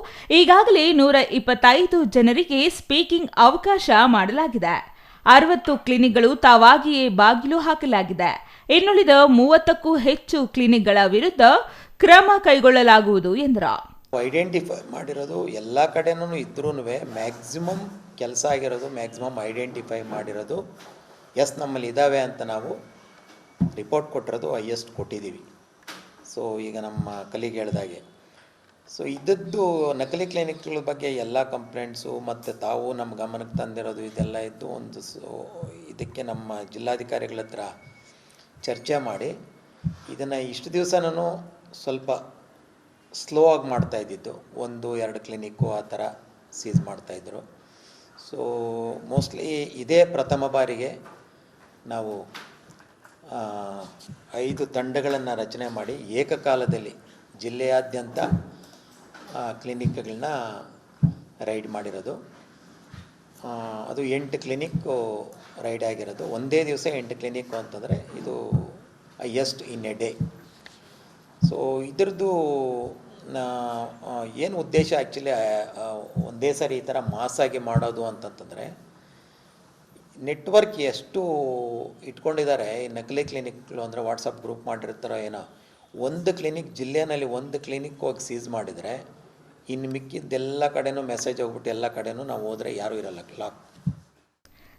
ಈಗಾಗಲೇ 125 ಜನರಿಗೆ ಸ್ಪೀಕಿಂಗ್ ಅವಕಾಶ ಮಾಡಲಾಗಿದೆ. 60 ಕ್ಲಿನಿಕ್ಗಳು ತಾವಾಗಿಯೇ ಬಾಗಿಲು ಹಾಕಲಾಗಿದೆ. ಇನ್ನುಳಿದ 30ಕ್ಕೂ ಹೆಚ್ಚು ಕ್ಲಿನಿಕ್ಗಳ ವಿರುದ್ಧ ಕ್ರಮ ಕೈಗೊಳ್ಳಲಾಗುವುದು ಎಂದರು. ಐಡೆಂಟಿಫೈ ಮಾಡಿರೋದು ಎಲ್ಲ ಕಡೆನೂ ಇದ್ರೂ ಮ್ಯಾಕ್ಸಿಮಮ್ ಕೆಲಸ ಆಗಿರೋದು, ಮ್ಯಾಕ್ಸಿಮಮ್ ಐಡೆಂಟಿಫೈ ಮಾಡಿರೋದು ನಮ್ಮಲ್ಲಿ ಇದ್ದಾವೆ ಅಂತ ನಾವು ರಿಪೋರ್ಟ್ ಕೊಟ್ಟಿರೋದು ಹೈಯೆಸ್ಟ್ ಕೊಟ್ಟಿದ್ದೀವಿ. ಸೊ ಈಗ ನಮ್ಮ ಕಲಿಗೆ ಹೇಳ್ದಾಗೆ ಇದ್ದದ್ದು ನಕಲಿ ಕ್ಲಿನಿಕ್ಗಳ ಬಗ್ಗೆ ಎಲ್ಲ ಕಂಪ್ಲೇಂಟ್ಸು ಮತ್ತು ತಾವು ನಮ್ಮ ಗಮನಕ್ಕೆ ತಂದಿರೋದು ಇದೆಲ್ಲ ಇದ್ದು ಇದಕ್ಕೆ ನಮ್ಮ ಜಿಲ್ಲಾಧಿಕಾರಿಗಳ ಹತ್ರ ಚರ್ಚೆ ಮಾಡಿ ಇದನ್ನು ಇಷ್ಟು ದಿವಸ ನಾನು ಸ್ವಲ್ಪ ಸ್ಲೋ ಆಗಿ ಮಾಡ್ತಾಯಿದ್ದಿದ್ದು, 1-2 ಕ್ಲಿನಿಕ್ಕು ಆ ಥರ ಸೀಸ್ ಮಾಡ್ತಾಯಿದ್ರು. ಸೊ ಮೋಸ್ಟ್ಲಿ ಇದೇ ಪ್ರಥಮ ಬಾರಿಗೆ ನಾವು 5 ತಂಡಗಳನ್ನು ರಚನೆ ಮಾಡಿ ಏಕಕಾಲದಲ್ಲಿ ಜಿಲ್ಲೆಯಾದ್ಯಂತ ಕ್ಲಿನಿಕ್ಗಳನ್ನ ರೈಡ್ ಮಾಡಿರೋದು. ಅದು 8 ಕ್ಲಿನಿಕ್ಕು ರೈಡ್ ಆಗಿರೋದು. ಒಂದೇ ದಿವಸ 8 ಕ್ಲಿನಿಕ್ಕು ಅಂತಂದರೆ ಇದು highest in a day. So ಇದರದ್ದು ಏನು ಉದ್ದೇಶ ಆ್ಯಕ್ಚುಲಿ ಒಂದೇ ಸಾರಿ ಈ ಥರ ಮಾಸಾಗಿ ಮಾಡೋದು ಅಂತಂತಂದರೆ ನೆಟ್ವರ್ಕ್ ಎಷ್ಟು ಇಟ್ಕೊಂಡಿದ್ದಾರೆ ಈ ನಕಲಿ ಕ್ಲಿನಿಕ್ಗಳು ಅಂದರೆ ವಾಟ್ಸಪ್ ಗ್ರೂಪ್ ಮಾಡಿರ್ತಾರೋ ಏನೋ. ಒಂದು ಕ್ಲಿನಿಕ್ ಜಿಲ್ಲೆಯಲ್ಲಿ 1 ಕ್ಲಿನಿಕ್ ಹೋಗಿ ಸೀಸ್ ಮಾಡಿದರೆ ಇನ್ನು ಮಿಕ್ಕಿದ್ದೆಲ್ಲ ಕಡೆನೂ ಮೆಸೇಜ್ ಹೋಗ್ಬಿಟ್ಟು ಎಲ್ಲ ಕಡೆನೂ ನಾವು ಹೋದರೆ ಯಾರೂ ಇರಲ್ಲ, ಲಾಕ್.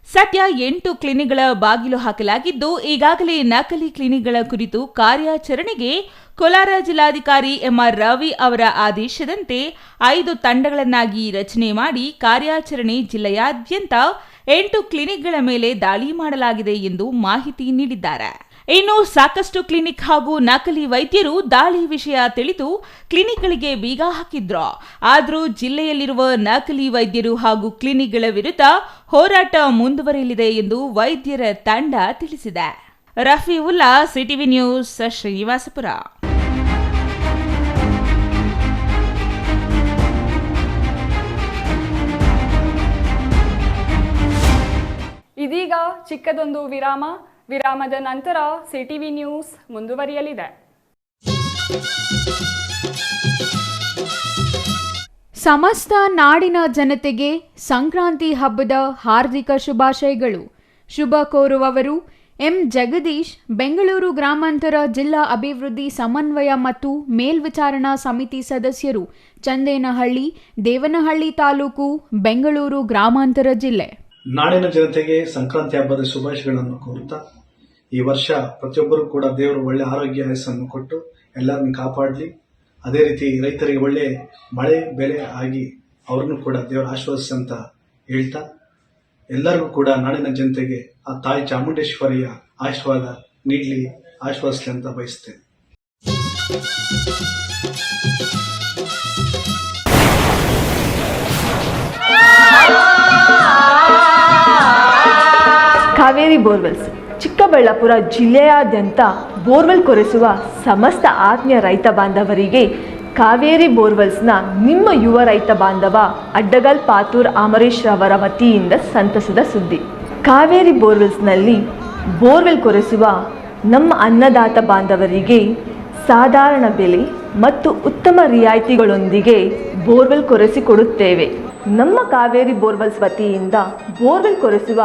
ಸದ್ಯ 8 ಕ್ಲಿನಿಕ್ಗಳ ಬಾಗಿಲು ಹಾಕಲಾಗಿದ್ದು ಈಗಾಗಲೇ ನಕಲಿ ಕ್ಲಿನಿಕ್ಗಳ ಕುರಿತು ಕಾರ್ಯಾಚರಣೆಗೆ ಕೋಲಾರ ಜಿಲ್ಲಾಧಿಕಾರಿ ಎಂಆರ್ ರವಿ ಅವರ ಆದೇಶದಂತೆ 5 ತಂಡಗಳನ್ನಾಗಿ ರಚನೆ ಮಾಡಿ ಕಾರ್ಯಾಚರಣೆ ಜಿಲ್ಲೆಯಾದ್ಯಂತ 8 ಕ್ಲಿನಿಕ್ಗಳ ಮೇಲೆ ದಾಳಿ ಮಾಡಲಾಗಿದೆ ಎಂದು ಮಾಹಿತಿ ನೀಡಿದ್ದಾರೆ. ಇನ್ನು ಸಾಕಷ್ಟು ಕ್ಲಿನಿಕ್ ಹಾಗೂ ನಕಲಿ ವೈದ್ಯರು ದಾಳಿ ವಿಷಯ ತಿಳಿದು ಕ್ಲಿನಿಕ್ಗಳಿಗೆ ಬೀಗ ಹಾಕಿದ್ರು. ಆದರೂ ಜಿಲ್ಲೆಯಲ್ಲಿರುವ ನಕಲಿ ವೈದ್ಯರು ಹಾಗೂ ಕ್ಲಿನಿಕ್ಗಳ ವಿರುದ್ಧ ಹೋರಾಟ ಮುಂದುವರಿಯಲಿದೆ ಎಂದು ವೈದ್ಯರ ತಂಡ ತಿಳಿಸಿದೆ. ರಫೀವುಲ್ಲಾ, ಸಿಟಿವಿ ನ್ಯೂಸ್, ಶ್ರೀನಿವಾಸಪುರ. ಇದೀಗ ಚಿಕ್ಕದೊಂದು ವಿರಾಮದ ನಂತರ ಸಿಟಿವಿ ನ್ಯೂಸ್ ಮುಂದುವರಿಯಲಿದೆ. ಸಮಸ್ತ ನಾಡಿನ ಜನತೆಗೆ ಸಂಕ್ರಾಂತಿ ಹಬ್ಬದ ಹಾರ್ದಿಕ ಶುಭಾಶಯಗಳು. ಶುಭ ಕೋರುವವರು ಎಂ ಜಗದೀಶ್, ಬೆಂಗಳೂರು ಗ್ರಾಮಾಂತರ ಜಿಲ್ಲಾ ಅಭಿವೃದ್ಧಿ ಸಮನ್ವಯ ಮತ್ತು ಮೇಲ್ವಿಚಾರಣಾ ಸಮಿತಿ ಸದಸ್ಯರು, ಚಂದೇನಹಳ್ಳಿ, ದೇವನಹಳ್ಳಿ ತಾಲೂಕು, ಬೆಂಗಳೂರು ಗ್ರಾಮಾಂತರ ಜಿಲ್ಲೆ. ನಾಡಿನ ಜನತೆಗೆ ಸಂಕ್ರಾಂತಿ ಹಬ್ಬದ ಶುಭಾಶಯಗಳನ್ನು ಕೋರುತ್ತಾ, ಈ ವರ್ಷ ಪ್ರತಿಯೊಬ್ಬರೂ ಕೂಡ ದೇವರು ಒಳ್ಳೆ ಆರೋಗ್ಯ ಆಯಸ್ಸನ್ನು ಕೊಟ್ಟು ಎಲ್ಲರನ್ನು ಕಾಪಾಡಲಿ. ಅದೇ ರೀತಿ ರೈತರಿಗೆ ಒಳ್ಳೆ ಮಳೆ ಬೆಳೆ ಆಗಿ ಅವ್ರನ್ನು ಕೂಡ ದೇವರ ಆಶೀರ್ವದಿಸಿ ಅಂತ ಹೇಳ್ತಾ, ಎಲ್ಲರಿಗೂ ಕೂಡ ನಾಡಿನ ಜನತೆಗೆ ಆ ತಾಯಿ ಚಾಮುಂಡೇಶ್ವರಿಯ ಆಶೀರ್ವಾದ ನೀಡಲಿ, ಆಶೀರ್ವದಿಸಲಿ ಅಂತ ಬಯಸ್ತೇನೆ. ಕಾವೇರಿ ಬೋರ್ವೆಲ್ಸ್ ಚಿಕ್ಕಬಳ್ಳಾಪುರ ಜಿಲ್ಲೆಯಾದ್ಯಂತ ಬೋರ್ವೆಲ್ ಕೊರೆಸುವ ಸಮಸ್ತ ಆತ್ಮೀಯ ರೈತ ಬಾಂಧವರಿಗೆ ಕಾವೇರಿ ಬೋರ್ವೆಲ್ಸ್ನ ನಿಮ್ಮ ಯುವ ರೈತ ಬಾಂಧವ ಅಡ್ಡಗಲ್ ಪಾತೂರ್ ಅಮರೀಶ್ ರವರ ವತಿಯಿಂದ ಸಂತಸದ ಸುದ್ದಿ. ಕಾವೇರಿ ಬೋರ್ವೆಲ್ಸ್ನಲ್ಲಿ ಬೋರ್ವೆಲ್ ಕೊರೆಸುವ ನಮ್ಮ ಅನ್ನದಾತ ಬಾಂಧವರಿಗೆ ಸಾಧಾರಣ ಬೆಲೆ ಮತ್ತು ಉತ್ತಮ ರಿಯಾಯಿತಿಗಳೊಂದಿಗೆ ಬೋರ್ವೆಲ್ ಕೊರೆಸಿಕೊಡುತ್ತೇವೆ. ನಮ್ಮ ಕಾವೇರಿ ಬೋರ್ವೆಲ್ಸ್ ವತಿಯಿಂದ ಬೋರ್ವೆಲ್ ಕೊರೆಸುವ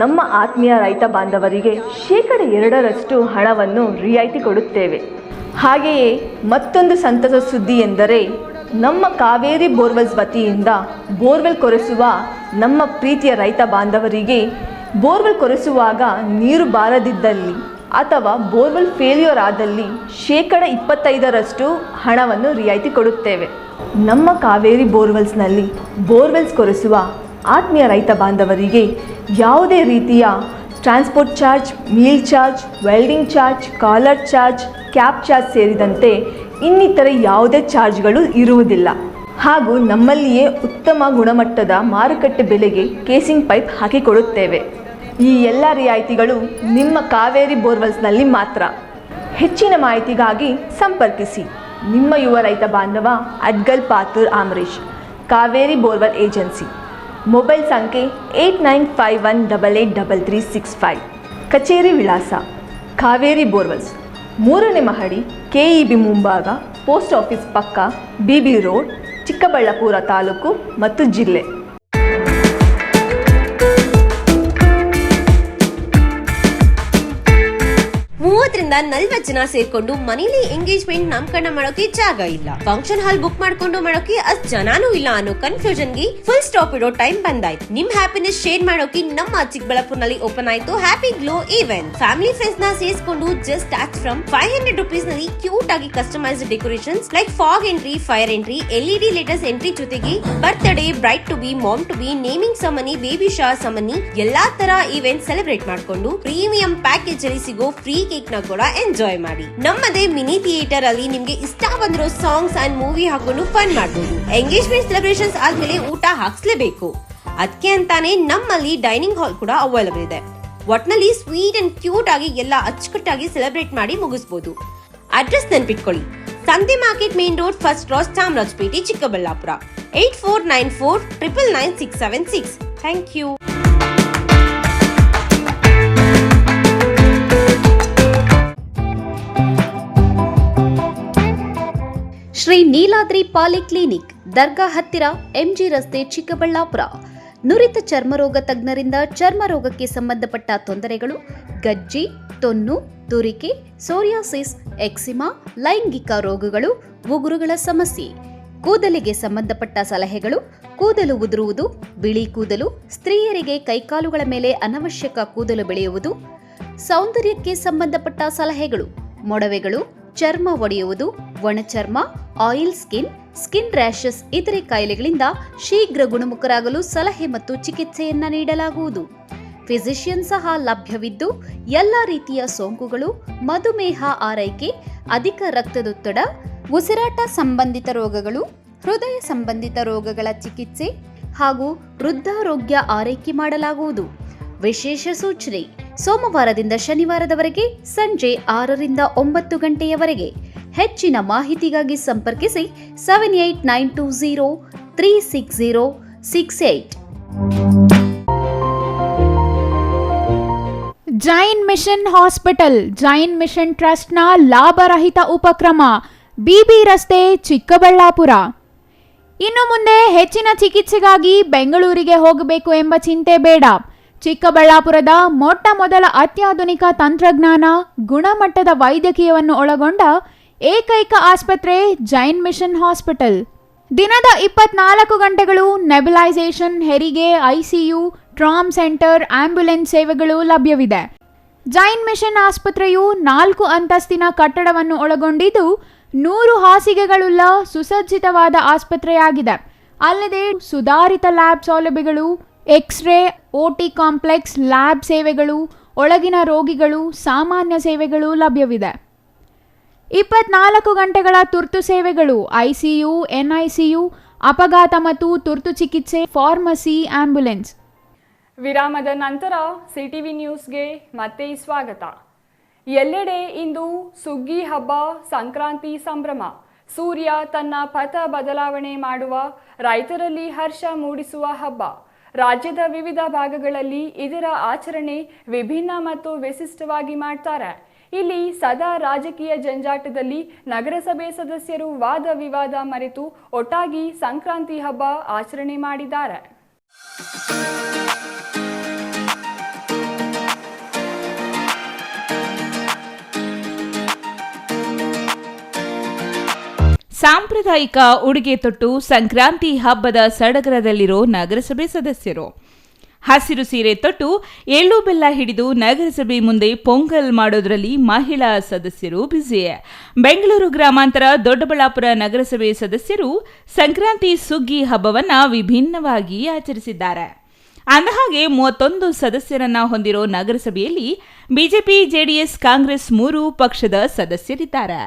ನಮ್ಮ ಆತ್ಮೀಯ ರೈತ ಬಾಂಧವರಿಗೆ 2% ಹಣವನ್ನು ರಿಯಾಯಿತಿ ಕೊಡುತ್ತೇವೆ. ಹಾಗೆಯೇ ಮತ್ತೊಂದು ಸಂತಸ ಸುದ್ದಿ ಎಂದರೆ ನಮ್ಮ ಕಾವೇರಿ ಬೋರ್ವೆಲ್ಸ್ ವತಿಯಿಂದ ಬೋರ್ವೆಲ್ ಕೊರೆಸುವ ನಮ್ಮ ಪ್ರೀತಿಯ ರೈತ ಬಾಂಧವರಿಗೆ ಬೋರ್ವೆಲ್ ಕೊರೆಸುವಾಗ ನೀರು ಬಾರದಿದ್ದಲ್ಲಿ ಅಥವಾ ಬೋರ್ವೆಲ್ ಫೇಲ್ಯೂರ್ ಆದಲ್ಲಿ 25% ಹಣವನ್ನು ರಿಯಾಯಿತಿ ಕೊಡುತ್ತೇವೆ. ನಮ್ಮ ಕಾವೇರಿ ಬೋರ್ವೆಲ್ಸ್ನಲ್ಲಿ ಬೋರ್ವೆಲ್ಸ್ ಕೊರೆಸುವ ಆತ್ಮೀಯ ರೈತ ಬಾಂಧವರಿಗೆ ಯಾವುದೇ ರೀತಿಯ transport charge, meal charge, welding charge, collar charge, cab charge ಸೇರಿದಂತೆ ಇನ್ನಿತರೆ ಯಾವುದೇ ಚಾರ್ಜ್ಗಳು ಇರುವುದಿಲ್ಲ. ಹಾಗೂ ನಮ್ಮಲ್ಲಿಯೇ ಉತ್ತಮ ಗುಣಮಟ್ಟದ ಮಾರುಕಟ್ಟೆ ಬೆಲೆಗೆ ಕೇಸಿಂಗ್ ಪೈಪ್ ಹಾಕಿಕೊಡುತ್ತೇವೆ. ಈ ಎಲ್ಲ ರಿಯಾಯಿತಿಗಳು ನಿಮ್ಮ ಕಾವೇರಿ ಬೋರ್ವೆಲ್ಸ್ನಲ್ಲಿ ಮಾತ್ರ. ಹೆಚ್ಚಿನ ಮಾಹಿತಿಗಾಗಿ ಸಂಪರ್ಕಿಸಿ ನಿಮ್ಮ ಯುವ ರೈತ ಬಾಂಧವ ಅಡ್ಗಲ್ Pathur ಆಮರೇಶ್, Kaveri borewell agency. Mobile ಸಂಖ್ಯೆ 8951883365. ಕಚೇರಿ ವಿಳಾಸ ಕಾವೇರಿ ಬೋರ್ವೆಲ್ಸ್, 3ನೇ ಮಹಡಿ, KEB ಮುಂಭಾಗ, ಪೋಸ್ಟ್ ಆಫೀಸ್ ಪಕ್ಕ, BB ರೋಡ್, ಚಿಕ್ಕಬಳ್ಳಾಪುರ ತಾಲೂಕು ಮತ್ತು ಜಿಲ್ಲೆ. 30-40 ಜನ ಸೇರ್ಕೊಂಡು ಮನೇಲಿ ಎಂಗೇಜ್ಮೆಂಟ್ ನಾಮಕರಣ ಮಾಡೋಕೆ ಜಾಗ ಇಲ್ಲ, ಫಂಕ್ಷನ್ ಹಾಲ್ ಬುಕ್ ಮಾಡ್ಕೊಂಡು ಮಾಡೋಕೆ ಅಷ್ಟ್ ಜನಾನೂ ಇಲ್ಲ ಅನ್ನೋ ಕನ್ಫ್ಯೂಷನ್ ಗೆ ಫುಲ್ ಸ್ಟಾಪ್ ಇಡೋ ಟೈಮ್ ಬಂದಾಯ್ತು. ನಿಮ್ ಹ್ಯಾಪಿನೆಸ್ ಶೇರ್ ಮಾಡೋಕೆ ನಮ್ಮ ಚಿಕ್ಕಬಳ್ಳಾಪುರನಲ್ಲಿ ಓಪನ್ ಆಯ್ತು happy glow event. Family friends ನ ಸೇರಿಸಿಕೊಂಡು ಜಸ್ಟ್ ಸ್ಟಾರ್ಟ್ ಫ್ರಮ್ 500 ರೂಪೀಸ್ ನಲ್ಲಿ ಕ್ಯೂಟ್ ಆಗಿ customized decorations like fog entry, fire entry, LED latest entry ಜೊತೆಗೆ birthday, bride to be, mom to be, naming ceremony, baby shower ceremony ಎಲ್ಲಾ ತರ event celebrate ಮಾಡ್ಕೊಂಡು premium package ಅಲ್ಲಿ ಸಿಗೋ free cake ನ ಕೂಡ ಎಂಜಾಯ್ ಮಾಡಿ. ನಮ್ಮದೇ ಮಿನಿ ಥಿಯೇಟರ್ ಅಲ್ಲಿ ನಿಮ್ಗೆ ಇಷ್ಟ ಬಂದಿರೋ ಸಾಂಗ್ಸ್ ಅಂಡ್ ಮೂವಿ ಹಾಕೊಂಡು ಫನ್ ಮಾಡಬಹುದು. ಎಂಗೇಜ್ಮೆಂಟ್ ಸೆಲೆಬ್ರೇಷನ್ಸ್ ಆದ್ಮೇಲೆ ಊಟ ಹಾಕ್ಸ್ಲೇಬೇಕು. ಅದಕ್ಕೆ ಅಂತಾನೆ ನಮ್ಮಲ್ಲಿ ಡೈನಿಂಗ್ ಹಾಲ್ ಕೂಡ ಅವೈಲೇಬಲ್ ಇದೆ. ಒಟ್ನಲ್ಲಿ ಸ್ವೀಟ್ ಅಂಡ್ ಕ್ಯೂಟ್ ಆಗಿ ಎಲ್ಲ ಅಚ್ಚುಕಟ್ಟಾಗಿ ಸೆಲೆಬ್ರೇಟ್ ಮಾಡಿ ಮುಗಿಸಬಹುದು. ಅಡ್ರೆಸ್ ನೆನ್ಪಿಟ್ಕೊಳ್ಳಿ, ಸಂತೆ market main road, first cross, Chamarajpet, Chikkaballapur. 8494999676. Thank you. Shri Neeladri polyclinic, ದರ್ಗಾ ಹತ್ತಿರ, MG ರಸ್ತೆ, ಚಿಕ್ಕಬಳ್ಳಾಪುರ. ನುರಿತ ಚರ್ಮರೋಗ ತಜ್ಞರಿಂದ ಚರ್ಮರೋಗಕ್ಕೆ ಸಂಬಂಧಪಟ್ಟ ತೊಂದರೆಗಳು, ಗಜ್ಜಿ, ತೊನ್ನು, ತುರಿಕೆ, ಸೋರಿಯಾಸಿಸ್, ಎಕ್ಸಿಮಾ, ಲೈಂಗಿಕ ರೋಗಗಳು, ಉಗುರುಗಳ ಸಮಸ್ಯೆ, ಕೂದಲಿಗೆ ಸಂಬಂಧಪಟ್ಟ ಸಲಹೆಗಳು, ಕೂದಲು ಉದುರುವುದು, ಬಿಳಿ ಕೂದಲು, ಸ್ತ್ರೀಯರಿಗೆ ಕೈಕಾಲುಗಳ ಮೇಲೆ ಅನವಶ್ಯಕ ಕೂದಲು ಬೆಳೆಯುವುದು, ಸೌಂದರ್ಯಕ್ಕೆ ಸಂಬಂಧಪಟ್ಟ ಸಲಹೆಗಳು, ಮೊಡವೆಗಳು, ಚರ್ಮ ಒಡೆಯುವುದು, ಒಣಚರ್ಮ, ಆಯಿಲ್ ಸ್ಕಿನ್, ಸ್ಕಿನ್ ರ್ಯಾಷಸ್ ಇತರೆ ಕಾಯಿಲೆಗಳಿಂದ ಶೀಘ್ರ ಗುಣಮುಖರಾಗಲು ಸಲಹೆ ಮತ್ತು ಚಿಕಿತ್ಸೆಯನ್ನ ನೀಡಲಾಗುವುದು. ಫಿಸಿಷಿಯನ್ ಸಹ ಲಭ್ಯವಿದ್ದು ಎಲ್ಲ ರೀತಿಯ ಸೋಂಕುಗಳು, ಮಧುಮೇಹ ಆರೈಕೆ, ಅಧಿಕ ರಕ್ತದೊತ್ತಡ, ಉಸಿರಾಟ ಸಂಬಂಧಿತ ರೋಗಗಳು, ಹೃದಯ ಸಂಬಂಧಿತ ರೋಗಗಳ ಚಿಕಿತ್ಸೆ ಹಾಗೂ ವೃದ್ಧಾರೋಗ್ಯ ಆರೈಕೆ ಮಾಡಲಾಗುವುದು. ವಿಶೇಷ ಸೂಚನೆ: ಸೋಮವಾರದಿಂದ ಶನಿವಾರದವರೆಗೆ ಸಂಜೆ 6ರಿಂದ 9 ಗಂಟೆಯವರೆಗೆ. ಹೆಚ್ಚಿನ ಮಾಹಿತಿಗಾಗಿ ಸಂಪರ್ಕಿಸಿ 7892036068. Jain mission hospital, Jain mission ಟ್ರಸ್ಟ್ನ ಲಾಭರಹಿತ ಉಪಕ್ರಮ, BB ರಸ್ತೆ, ಚಿಕ್ಕಬಳ್ಳಾಪುರ. ಇನ್ನು ಮುಂದೆ ಹೆಚ್ಚಿನ ಚಿಕಿತ್ಸೆಗಾಗಿ ಬೆಂಗಳೂರಿಗೆ ಹೋಗಬೇಕು ಎಂಬ ಚಿಂತೆ ಬೇಡ. ಚಿಕ್ಕಬಳ್ಳಾಪುರದ ಮೊಟ್ಟ ಮೊದಲ ಅತ್ಯಾಧುನಿಕ ತಂತ್ರಜ್ಞಾನ, ಗುಣಮಟ್ಟದ ವೈದ್ಯಕೀಯವನ್ನು ಒಳಗೊಂಡ ಏಕೈಕ ಆಸ್ಪತ್ರೆ ಜೈನ್ ಮಿಷನ್ ಹಾಸ್ಪಿಟಲ್. ದಿನದ 24 ಗಂಟೆಗಳು ನೆಬುಲೈಸೇಷನ್, ಹೆರಿಗೆ, ICU, ಟ್ರಾಮ್ ಸೆಂಟರ್, ಆಂಬ್ಯುಲೆನ್ಸ್ ಸೇವೆಗಳು ಲಭ್ಯವಿದೆ. ಜೈನ್ ಮಿಷನ್ ಆಸ್ಪತ್ರೆಯು 4 ಅಂತಸ್ತಿನ ಕಟ್ಟಡವನ್ನು ಒಳಗೊಂಡಿದ್ದು 100 ಹಾಸಿಗೆಗಳುಳ್ಳ ಸುಸಜ್ಜಿತವಾದ ಆಸ್ಪತ್ರೆಯಾಗಿದೆ. ಅಲ್ಲದೆ ಸುಧಾರಿತ ಲ್ಯಾಬ್ ಸೌಲಭ್ಯಗಳು, ಎಕ್ಸ್ರೇ, OT ಕಾಂಪ್ಲೆಕ್ಸ್, ಲ್ಯಾಬ್ ಸೇವೆಗಳು, ಒಳಗಿನ ರೋಗಿಗಳು, ಸಾಮಾನ್ಯ ಸೇವೆಗಳು ಲಭ್ಯವಿದೆ. 24 ಗಂಟೆಗಳ ತುರ್ತು ಸೇವೆಗಳು, ICU, NICU, ಅಪಘಾತ ಮತ್ತು ತುರ್ತು ಚಿಕಿತ್ಸೆ, ಫಾರ್ಮಸಿ, ಆಂಬ್ಯುಲೆನ್ಸ್. ವಿರಾಮದ ನಂತರ CTV ನ್ಯೂಸ್ಗೆ ಮತ್ತೆ ಸ್ವಾಗತ. ಎಲ್ಲೆಡೆ ಇಂದು ಸುಗ್ಗಿ ಹಬ್ಬ, ಸಂಕ್ರಾಂತಿ ಸಂಭ್ರಮ. ಸೂರ್ಯ ತನ್ನ ಪಥ ಬದಲಾವಣೆ ಮಾಡುವ, ರೈತರಲ್ಲಿ ಹರ್ಷ ಮೂಡಿಸುವ ಹಬ್ಬ. ರಾಜ್ಯದ ವಿವಿಧ ಭಾಗಗಳಲ್ಲಿ ಇದರ ಆಚರಣೆ ವಿಭಿನ್ನ ಮತ್ತು ವಿಶಿಷ್ಟವಾಗಿ ಮಾಡ್ತಾರೆ. ಇಲ್ಲಿ ಸದಾ ರಾಜಕೀಯ ಜಂಜಾಟದಲ್ಲಿ ನಗರಸಭೆ ಸದಸ್ಯರು ವಾದ ವಿವಾದ ಮರೆತು ಒಟ್ಟಾಗಿ ಸಂಕ್ರಾಂತಿ ಹಬ್ಬ ಆಚರಣೆ ಮಾಡಿದ್ದಾರೆ. ಸಾಂಪ್ರದಾಯಿಕ ಉಡುಗೆ ತೊಟ್ಟು ಸಂಕ್ರಾಂತಿ ಹಬ್ಬದ ಸಡಗರದಲ್ಲಿರೋ ನಗರಸಭೆ ಸದಸ್ಯರು ಹಸಿರು ಸೀರೆ ತೊಟ್ಟು ಎಳ್ಳು ಬೆಲ್ಲ ಹಿಡಿದು ನಗರಸಭೆ ಮುಂದೆ ಪೊಂಗಲ್ ಮಾಡೋದ್ರಲ್ಲಿ ಮಹಿಳಾ ಸದಸ್ಯರು ಬ್ಯುಸಿ. ಬೆಂಗಳೂರು ಗ್ರಾಮಾಂತರ ದೊಡ್ಡಬಳ್ಳಾಪುರ ನಗರಸಭೆ ಸದಸ್ಯರು ಸಂಕ್ರಾಂತಿ ಸುಗ್ಗಿ ಹಬ್ಬವನ್ನ ವಿಭಿನ್ನವಾಗಿ ಆಚರಿಸಿದ್ದಾರೆ. ಅಂದಹಾಗೆ 31 ಸದಸ್ಯರನ್ನ ಹೊಂದಿರೋ ನಗರಸಭೆಯಲ್ಲಿ ಬಿಜೆಪಿ, ಜೆಡಿಎಸ್, ಕಾಂಗ್ರೆಸ್ 3 ಪಕ್ಷದ ಸದಸ್ಯರಿದ್ದಾರೆ.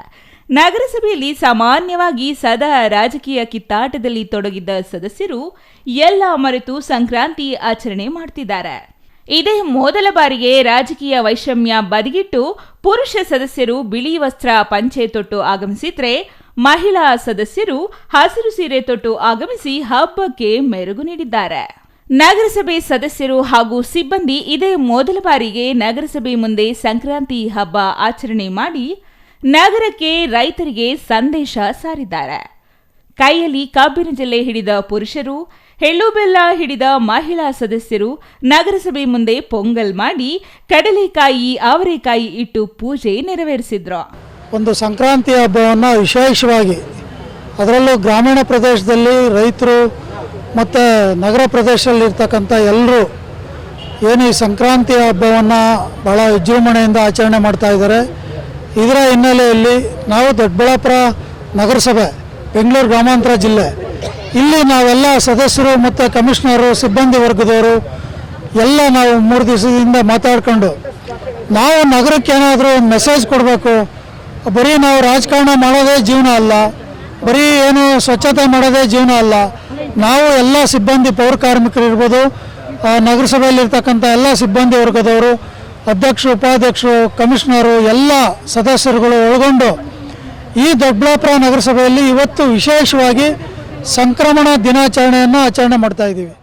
ನಗರಸಭೆಯಲ್ಲಿ ಸಾಮಾನ್ಯವಾಗಿ ಸದಾ ರಾಜಕೀಯ ಕಿತ್ತಾಟದಲ್ಲಿ ತೊಡಗಿದ್ದ ಸದಸ್ಯರು ಎಲ್ಲ ಮರೆತು ಸಂಕ್ರಾಂತಿ ಆಚರಣೆ ಮಾಡ್ತಿದ್ದಾರೆ. ಇದೇ ಮೊದಲ ಬಾರಿಗೆ ರಾಜಕೀಯ ವೈಷಮ್ಯ ಬದಿಗಿಟ್ಟು ಪುರುಷ ಸದಸ್ಯರು ಬಿಳಿ ವಸ್ತ್ರ ಪಂಚೆ ತೊಟ್ಟು ಆಗಮಿಸಿದ್ರೆ, ಮಹಿಳಾ ಸದಸ್ಯರು ಹಸಿರು ಸೀರೆ ತೊಟ್ಟು ಆಗಮಿಸಿ ಹಬ್ಬಕ್ಕೆ ಮೆರುಗು ನೀಡಿದ್ದಾರೆ. ನಗರಸಭೆ ಸದಸ್ಯರು ಹಾಗೂ ಸಿಬ್ಬಂದಿ ಇದೇ ಮೊದಲ ಬಾರಿಗೆ ನಗರಸಭೆ ಮುಂದೆ ಸಂಕ್ರಾಂತಿ ಹಬ್ಬ ಆಚರಣೆ ಮಾಡಿ ನಗರಕ್ಕೆ ರೈತರಿಗೆ ಸಂದೇಶ ಸಾರಿದ್ದಾರೆ. ಕೈಯಲ್ಲಿ ಕಬ್ಬಿನ ಜಲ್ಲೆ ಹಿಡಿದ ಪುರುಷರು, ಎಳ್ಳು ಬೆಲ್ಲ ಹಿಡಿದ ಮಹಿಳಾ ಸದಸ್ಯರು ನಗರಸಭೆ ಮುಂದೆ ಪೊಂಗಲ್ ಮಾಡಿ ಕಡಲೆಕಾಯಿ, ಅವರೆಕಾಯಿ ಇಟ್ಟು ಪೂಜೆ ನೆರವೇರಿಸಿದ್ರು. ಒಂದು ಸಂಕ್ರಾಂತಿ ಹಬ್ಬವನ್ನು ವಿಶೇಷವಾಗಿ, ಅದರಲ್ಲೂ ಗ್ರಾಮೀಣ ಪ್ರದೇಶದಲ್ಲಿ ರೈತರು ಮತ್ತು ನಗರ ಪ್ರದೇಶದಲ್ಲಿ ಇರ್ತಕ್ಕಂಥ ಎಲ್ಲರೂ ಏನು ಈ ಸಂಕ್ರಾಂತಿ ಹಬ್ಬವನ್ನು ಭಾಳ ವಿಜೃಂಭಣೆಯಿಂದ ಆಚರಣೆ ಮಾಡ್ತಾ ಇದ್ದಾರೆ. ಇದರ ಹಿನ್ನೆಲೆಯಲ್ಲಿ ನಾವು ದೊಡ್ಡಬಳ್ಳಾಪುರ ನಗರಸಭೆ, ಬೆಂಗಳೂರು ಗ್ರಾಮಾಂತರ ಜಿಲ್ಲೆ, ಇಲ್ಲಿ ನಾವೆಲ್ಲ ಸದಸ್ಯರು ಮತ್ತು ಕಮಿಷನರು, ಸಿಬ್ಬಂದಿ ವರ್ಗದವರು ಎಲ್ಲ ನಾವು 3 ದಿವಸದಿಂದ ಮಾತಾಡ್ಕೊಂಡು ನಾವು ನಗರಕ್ಕೆ ಏನಾದರೂ ಒಂದು ಮೆಸೇಜ್ ಕೊಡಬೇಕು. ಬರೀ ನಾವು ರಾಜಕಾರಣ ಮಾಡೋದೇ ಜೀವನ ಅಲ್ಲ, ಬರೀ ಏನು ಸ್ವಚ್ಛತೆ ಮಾಡೋದೇ ಜೀವನ ಅಲ್ಲ. ನಾವು ಎಲ್ಲ ಸಿಬ್ಬಂದಿ, ಪೌರ ಕಾರ್ಮಿಕರು ಇರ್ಬೋದು, ನಗರಸಭೆಯಲ್ಲಿರ್ತಕ್ಕಂಥ ಎಲ್ಲ ಸಿಬ್ಬಂದಿ ವರ್ಗದವರು, ಅಧ್ಯಕ್ಷರು, ಉಪಾಧ್ಯಕ್ಷರು, ಕಮಿಷನರು, ಎಲ್ಲ ಸದಸ್ಯರುಗಳು ಒಳಗೊಂಡು ಈ ದೊಡ್ಡಬಳ್ಳಾಪುರ ನಗರಸಭೆಯಲ್ಲಿ ಇವತ್ತು ವಿಶೇಷವಾಗಿ ಸಂಕ್ರಮಣ ದಿನಾಚರಣೆಯನ್ನು ಆಚರಣೆ ಮಾಡ್ತಾ ಇದ್ದೀವಿ.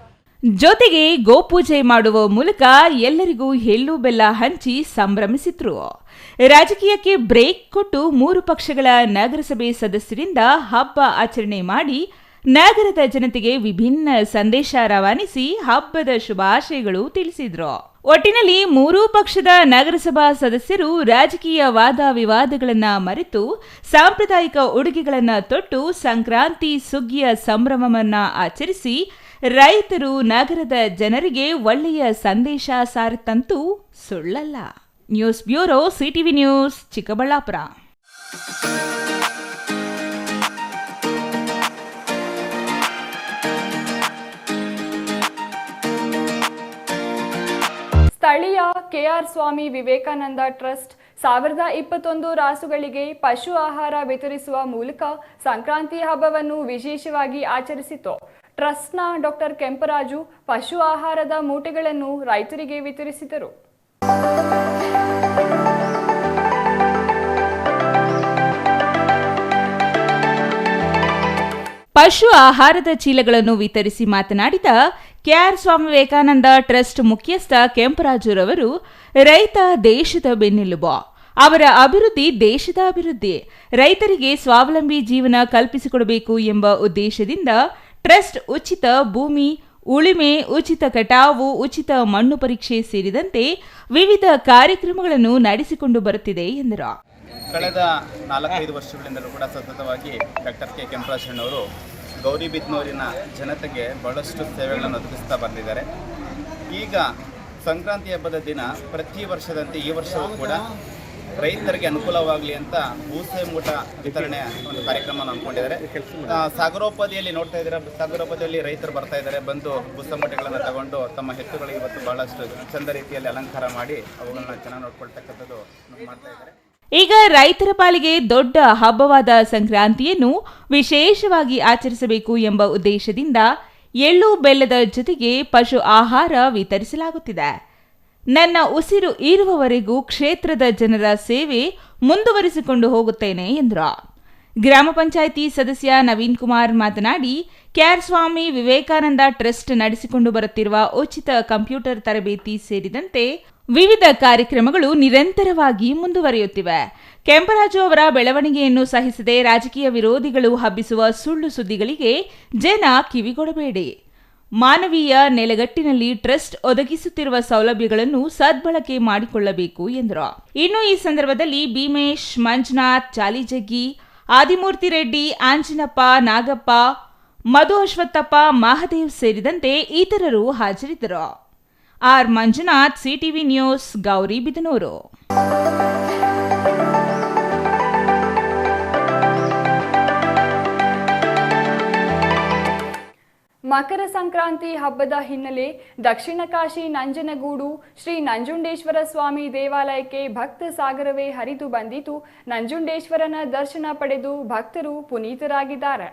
ಜೊತೆಗೆ ಗೋಪೂಜೆ ಮಾಡುವ ಮೂಲಕ ಎಲ್ಲರಿಗೂ ಎಳ್ಳು ಬೆಲ್ಲ ಹಂಚಿ ಸಂಭ್ರಮಿಸಿದ್ರು. ರಾಜಕೀಯಕ್ಕೆ ಬ್ರೇಕ್ ಕೊಟ್ಟು 3 ಪಕ್ಷಗಳ ನಗರಸಭೆ ಸದಸ್ಯರಿಂದ ಹಬ್ಬ ಆಚರಣೆ ಮಾಡಿ ನಗರದ ಜನತೆಗೆ ವಿಭಿನ್ನ ಸಂದೇಶ ರವಾನಿಸಿ ಹಬ್ಬದ ಶುಭಾಶಯಗಳು ತಿಳಿಸಿದ್ರು. ಒಟ್ಟಿನಲ್ಲಿ 3 ಪಕ್ಷದ ನಗರಸಭಾ ಸದಸ್ಯರು ರಾಜಕೀಯ ವಾದ ವಿವಾದಗಳನ್ನ ಮರೆತು ಸಾಂಪ್ರದಾಯಿಕ ಉಡುಗೆಗಳನ್ನ ತೊಟ್ಟು ಸಂಕ್ರಾಂತಿ ಸುಗ್ಗಿಯ ಸಂಭ್ರಮವನ್ನ ಆಚರಿಸಿ ರೈತರು, ನಗರದ ಜನರಿಗೆ ಒಳ್ಳೆಯ ಸಂದೇಶ ಸಾರಿತಂತೂ ಸುಳ್ಳಲ್ಲ. News bureau, CTV news, Chikkaballapur. ಸ್ಥಳೀಯ ಕೆಆರ್ ಸ್ವಾಮಿ ವಿವೇಕಾನಂದ ಟ್ರಸ್ಟ್ 1021 ರಾಸುಗಳಿಗೆ ಪಶು ಆಹಾರ ವಿತರಿಸುವ ಮೂಲಕ ಸಂಕ್ರಾಂತಿ ಹಬ್ಬವನ್ನು ವಿಶೇಷವಾಗಿ ಆಚರಿಸಿತು. ಟ್ರಸ್ಟ್ನ ಡಾಕ್ಟರ್ ಕೆಂಪರಾಜು ಪಶು ಆಹಾರದ ಮೂಟೆಗಳನ್ನು ರೈತರಿಗೆ ವಿತರಿಸಿದರು. ಪಶು ಆಹಾರದ ಚೀಲಗಳನ್ನು ವಿತರಿಸಿ ಮಾತನಾಡಿದ ಕೆಆರ್ ಸ್ವಾಮಿ ವಿವೇಕಾನಂದ ಟ್ರಸ್ಟ್ ಮುಖ್ಯಸ್ಥ ಕೆಂಪರಾಜುರವರು, ರೈತ ದೇಶದ ಬೆನ್ನೆಲುಬು, ಅವರ ಅಭಿವೃದ್ಧಿ ದೇಶದ ಅಭಿವೃದ್ಧಿ, ರೈತರಿಗೆ ಸ್ವಾವಲಂಬಿ ಜೀವನ ಕಲ್ಪಿಸಿಕೊಡಬೇಕು ಎಂಬ ಉದ್ದೇಶದಿಂದ ಟ್ರಸ್ಟ್ ಉಚಿತ ಭೂಮಿ ಉಳುಮೆ, ಉಚಿತ ಕಟಾವು, ಉಚಿತ ಮಣ್ಣು ಪರೀಕ್ಷೆ ಸೇರಿದಂತೆ ವಿವಿಧ ಕಾರ್ಯಕ್ರಮಗಳನ್ನು ನಡೆಸಿಕೊಂಡು ಬರುತ್ತಿದೆ ಎಂದರು. ಕಳೆದ 4-5 ವರ್ಷಗಳಿಂದಲೂ ಕೂಡ ಸತತವಾಗಿ ಡಾಕ್ಟರ್ ಕೆ ಕೆಂಪರಾಜಣ್ಣವರು ಗೌರಿಬಿದನೂರಿನ ಜನತೆಗೆ ಬಹಳಷ್ಟು ಸೇವೆಗಳನ್ನು ಒದಗಿಸ್ತಾ ಬಂದಿದ್ದಾರೆ. ಈಗ ಸಂಕ್ರಾಂತಿ ಹಬ್ಬದ ದಿನ ಪ್ರತಿ ವರ್ಷದಂತೆ ಈ ವರ್ಷವೂ ಕೂಡ ರೈತರಿಗೆ ಅನುಕೂಲವಾಗಲಿ ಅಂತ ಭೂಸೆ ಮೂಟ ವಿತರಣೆ ಒಂದು ಕಾರ್ಯಕ್ರಮವನ್ನು ಹಮ್ಮಿಕೊಂಡಿದ್ದಾರೆ. ಸಾಗರೋಪಾದಿಯಲ್ಲಿ ನೋಡ್ತಾ ಇದ್ದಾರೆ, ಸಾಗರೋಪಾದಿಯಲ್ಲಿ ರೈತರು ಬರ್ತಾ ಇದ್ದಾರೆ, ಬಂದು ಭೂಸೆ ಮೂಟೆಗಳನ್ನು ತಗೊಂಡು ತಮ್ಮ ಎತ್ತುಗಳಿಗೆ ಇವತ್ತು ಬಹಳಷ್ಟು ಚಂದ ರೀತಿಯಲ್ಲಿ ಅಲಂಕಾರ ಮಾಡಿ ಅವುಗಳನ್ನ ಚೆನ್ನಾಗಿ ನೋಡ್ಕೊಳ್ತಕ್ಕಂಥದ್ದು ಮಾಡ್ತಾ ಇದ್ದಾರೆ. ಈಗ ರೈತರ ಪಾಲಿಗೆ ದೊಡ್ಡ ಹಬ್ಬವಾದ ಸಂಕ್ರಾಂತಿಯನ್ನು ವಿಶೇಷವಾಗಿ ಆಚರಿಸಬೇಕು ಎಂಬ ಉದ್ದೇಶದಿಂದ ಎಳ್ಳು ಬೆಲ್ಲದ ಜೊತೆಗೆ ಪಶು ಆಹಾರ ವಿತರಿಸಲಾಗುತ್ತಿದೆ. ನನ್ನ ಉಸಿರು ಇರುವವರೆಗೂ ಕ್ಷೇತ್ರದ ಜನರ ಸೇವೆ ಮುಂದುವರಿಸಿಕೊಂಡು ಹೋಗುತ್ತೇನೆ ಎಂದರು. ಗ್ರಾಮ ಪಂಚಾಯಿತಿ ಸದಸ್ಯ ನವೀನ್ ಕುಮಾರ್ ಮಾತನಾಡಿ, ಕೆಆರ್ ಸ್ವಾಮಿ ವಿವೇಕಾನಂದ ಟ್ರಸ್ಟ್ ನಡೆಸಿಕೊಂಡು ಬರುತ್ತಿರುವ ಉಚಿತ ಕಂಪ್ಯೂಟರ್ ತರಬೇತಿ ಸೇರಿದಂತೆ ವಿವಿಧ ಕಾರ್ಯಕ್ರಮಗಳು ನಿರಂತರವಾಗಿ ಮುಂದುವರಿಯುತ್ತಿವೆ. ಕೆಂಪರಾಜು ಅವರ ಬೆಳವಣಿಗೆಯನ್ನು ಸಹಿಸದೆ ರಾಜಕೀಯ ವಿರೋಧಿಗಳು ಹಬ್ಬಿಸುವ ಸುಳ್ಳು ಸುದ್ದಿಗಳಿಗೆ ಜನ ಕಿವಿಗೊಡಬೇಡಿ. ಮಾನವೀಯ ನೆಲೆಗಟ್ಟಿನಲ್ಲಿ ಟ್ರಸ್ಟ್ ಒದಗಿಸುತ್ತಿರುವ ಸೌಲಭ್ಯಗಳನ್ನು ಸದ್ಬಳಕೆ ಮಾಡಿಕೊಳ್ಳಬೇಕು ಎಂದರು. ಇನ್ನು ಈ ಸಂದರ್ಭದಲ್ಲಿ ಭೀಮೇಶ್, ಮಂಜುನಾಥ್, ಚಾಲಿಜಗ್ಗಿ, ಆದಿಮೂರ್ತಿ ರೆಡ್ಡಿ, ಆಂಜಿನಪ್ಪ, ನಾಗಪ್ಪ, ಮಧು ಅಶ್ವತ್ಥಪ್ಪ, ಮಹದೇವ್ ಸೇರಿದಂತೆ ಇತರರು ಹಾಜರಿದ್ದರು. R Manjunath, CTV news, Gauribidanur. Makara Sankranti ಹಬ್ಬದ ಹಿನ್ನೆಲೆ ದಕ್ಷಿಣ ಕಾಶಿ ನಂಜನಗೂಡು ಶ್ರೀ ನಂಜುಂಡೇಶ್ವರ ಸ್ವಾಮಿ ದೇವಾಲಯಕ್ಕೆ ಭಕ್ತ ಸಾಗರವೇ ಹರಿದು ಬಂದಿದ್ದು, ನಂಜುಂಡೇಶ್ವರನ ದರ್ಶನ ಪಡೆದು ಭಕ್ತರು ಪುನೀತರಾಗಿದ್ದಾರೆ.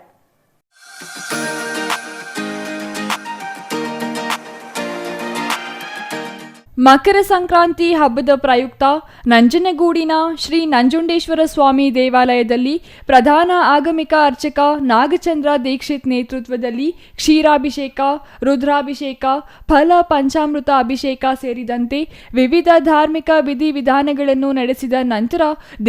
ಮಕರ ಸಂಕ್ರಾಂತಿ ಹಬ್ಬದ ಪ್ರಯುಕ್ತ ನಂಜನಗೂಡಿನ ಶ್ರೀ ನಂಜುಂಡೇಶ್ವರ ಸ್ವಾಮಿ ದೇವಾಲಯದಲ್ಲಿ ಪ್ರಧಾನ ಆಗಮಿಕ ಅರ್ಚಕ ನಾಗಚಂದ್ರ ದೀಕ್ಷಿತ್ ನೇತೃತ್ವದಲ್ಲಿ ಕ್ಷೀರಾಭಿಷೇಕ, ರುದ್ರಾಭಿಷೇಕ, ಫಲ ಪಂಚಾಮೃತ ಅಭಿಷೇಕ ಸೇರಿದಂತೆ ವಿವಿಧ ಧಾರ್ಮಿಕ ವಿಧಿವಿಧಾನಗಳನ್ನು ನಡೆಸಿದ ನಂತರ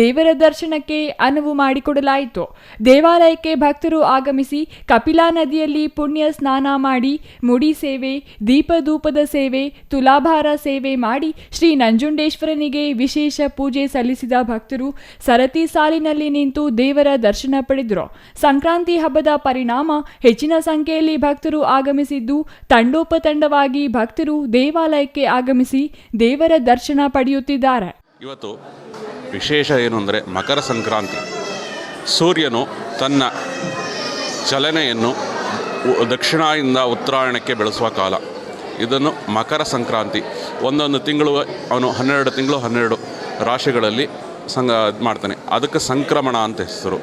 ದೇವರ ದರ್ಶನಕ್ಕೆ ಅನುವು ಮಾಡಿಕೊಡಲಾಯಿತು. ದೇವಾಲಯಕ್ಕೆ ಭಕ್ತರು ಆಗಮಿಸಿ ಕಪಿಲಾ ನದಿಯಲ್ಲಿ ಪುಣ್ಯ ಸ್ನಾನ ಮಾಡಿ ಮುಡಿ ಸೇವೆ, ದೀಪಧೂಪದ ಸೇವೆ, ತುಲಾಭಾರ ಸೇವೆ ಮಾಡಿ ಶ್ರೀ ನಂಜುಂಡೇಶ್ವರನಿಗೆ ವಿಶೇಷ ಪೂಜೆ ಸಲ್ಲಿಸಿದ ಭಕ್ತರು ಸರತಿ ಸಾಲಿನಲ್ಲಿ ನಿಂತು ದೇವರ ದರ್ಶನ ಪಡೆದರು. ಸಂಕ್ರಾಂತಿ ಹಬ್ಬದ ಪರಿಣಾಮ ಹೆಚ್ಚಿನ ಸಂಖ್ಯೆಯಲ್ಲಿ ಭಕ್ತರು ಆಗಮಿಸಿದ್ದು, ತಂಡೋಪತಂಡವಾಗಿ ಭಕ್ತರು ದೇವಾಲಯಕ್ಕೆ ಆಗಮಿಸಿ ದೇವರ ದರ್ಶನ ಪಡೆಯುತ್ತಿದ್ದಾರೆ. ಇವತ್ತು ವಿಶೇಷ ಏನು ಅಂದರೆ ಮಕರ ಸಂಕ್ರಾಂತಿ. ಸೂರ್ಯನು ತನ್ನ ಚಲನೆಯನ್ನು ದಕ್ಷಿಣದಿಂದ ಉತ್ತರಾಯಣಕ್ಕೆ ಬೆಳೆಸುವ ಕಾಲ. ಇದನ್ನು ಮಕರ ಸಂಕ್ರಾಂತಿ. ಒಂದೊಂದು ತಿಂಗಳು ಅವನು 12 ತಿಂಗಳು 12 ರಾಶಿಗಳಲ್ಲಿ ಮಾಡ್ತಾನೆ. ಅದಕ್ಕೆ ಸಂಕ್ರಮಣ ಅಂತ ಹೆಸರು.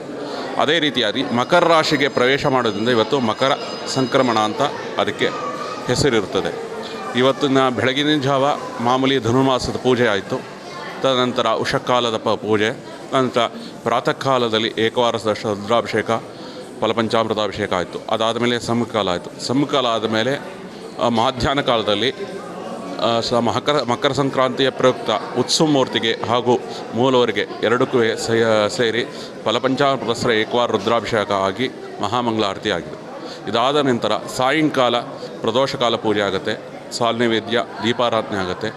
ಅದೇ ರೀತಿಯಾಗಿ ಮಕರ ರಾಶಿಗೆ ಪ್ರವೇಶ ಮಾಡೋದ್ರಿಂದ ಇವತ್ತು ಮಕರ ಸಂಕ್ರಮಣ ಅಂತ ಅದಕ್ಕೆ ಹೆಸರಿರುತ್ತದೆ. ಇವತ್ತಿನ ಬೆಳಗಿನ ಜಾವ ಮಾಮೂಲಿ ಧನುರ್ಮಾಸದ ಪೂಜೆ ಆಯಿತು. ತದನಂತರ ಉಷಕಾಲದ ಪೂಜೆ, ನಂತರ ಪ್ರಾತಃ ಕಾಲದಲ್ಲಿ ಏಕವಾರ ರುದ್ರಾಭಿಷೇಕ, ಫಲಪಂಚಾಮೃತಾಭಿಷೇಕ ಆಯಿತು. ಅದಾದಮೇಲೆ ಸಮಕಾಲ ಆಯಿತು. ಸಮಕಾಲ ಆದಮೇಲೆ ಮಧ್ಯಾಹ್ನ ಕಾಲದಲ್ಲಿ ಮಕರ ಸಂಕ್ರಾಂತಿಯ ಪ್ರಯುಕ್ತ ಉತ್ಸವಮೂರ್ತಿಗೆ ಹಾಗೂ ಮೂಲವರಿಗೆ ಎರಡಕ್ಕೂ ಸೇರಿ ಫಲಪಂಚಾಮೃತ ಏಕವಾರ ರುದ್ರಾಭಿಷೇಕ ಆಗಿ ಮಹಾಮಂಗಳಾರತಿ ಆಗಿದೆ. ಇದಾದ ನಂತರ ಸಾಯಂಕಾಲ ಪ್ರದೋಷಕಾಲ ಪೂಜೆ ಆಗುತ್ತೆ, ಸಾಲ್ನೈವೇದ್ಯ, ದೀಪಾರಾಧನೆ ಆಗುತ್ತೆ.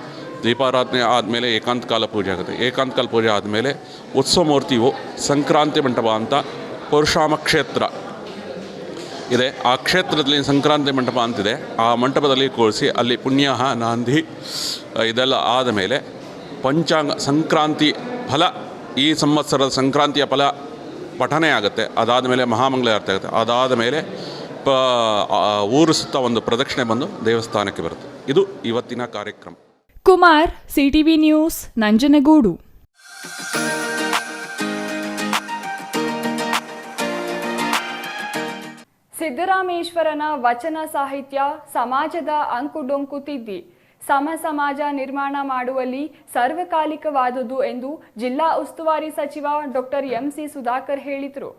ದೀಪಾರಾಧನೆ ಆದಮೇಲೆ ಏಕಾಂತಕಾಲ ಪೂಜೆ ಆಗುತ್ತೆ. ಏಕಾಂತಕಾಲ ಪೂಜೆ ಆದಮೇಲೆ ಉತ್ಸವಮೂರ್ತಿಯು ಸಂಕ್ರಾಂತಿ ಮಂಟಪ ಅಂತ ಪರಶುರಾಮ ಕ್ಷೇತ್ರ ಇದೆ. ಆ ಕ್ಷೇತ್ರದಲ್ಲಿ ಸಂಕ್ರಾಂತಿ ಮಂಟಪ ಅಂತಿದೆ. ಆ ಮಂಟಪದಲ್ಲಿ ಕೂರಿಸಿ ಅಲ್ಲಿ ಪುಣ್ಯಾಹ, ನಾಂದಿ ಇದೆಲ್ಲ ಆದ ಮೇಲೆ ಪಂಚಾಂಗ ಸಂಕ್ರಾಂತಿ ಫಲ, ಈ ಸಂವತ್ಸರದ ಸಂಕ್ರಾಂತಿಯ ಫಲ ಪಠನೆ ಆಗುತ್ತೆ. ಅದಾದ ಮೇಲೆ ಮಹಾಮಂಗಳಾರತಿ ಆಗುತ್ತೆ. ಅದಾದ ಮೇಲೆ ಊರು ಸುತ್ತ ಒಂದು ಪ್ರದಕ್ಷಿಣೆ ಬಂದು ದೇವಸ್ಥಾನಕ್ಕೆ ಬರುತ್ತೆ. ಇದು ಇವತ್ತಿನ ಕಾರ್ಯಕ್ರಮ. Kumar, CTV news, Nanjangud. ಸಿದ್ದರಾಮೇಶ್ವರನ ವಚನ ಸಾಹಿತ್ಯ ಸಮಾಜದ ಅಂಕುಡೊಂಕು ತಿದ್ದಿ ಸಮಾಜ ನಿರ್ಮಾಣ ಮಾಡುವಲ್ಲಿ ಸರ್ವಕಾಲಿಕವಾದುದು ಎಂದು ಜಿಲ್ಲಾ ಉಸ್ತುವಾರಿ ಸಚಿವ ಡಾಕ್ಟರ್ ಎಂಸಿ ಸುಧಾಕರ್ ಹೇಳಿದರು.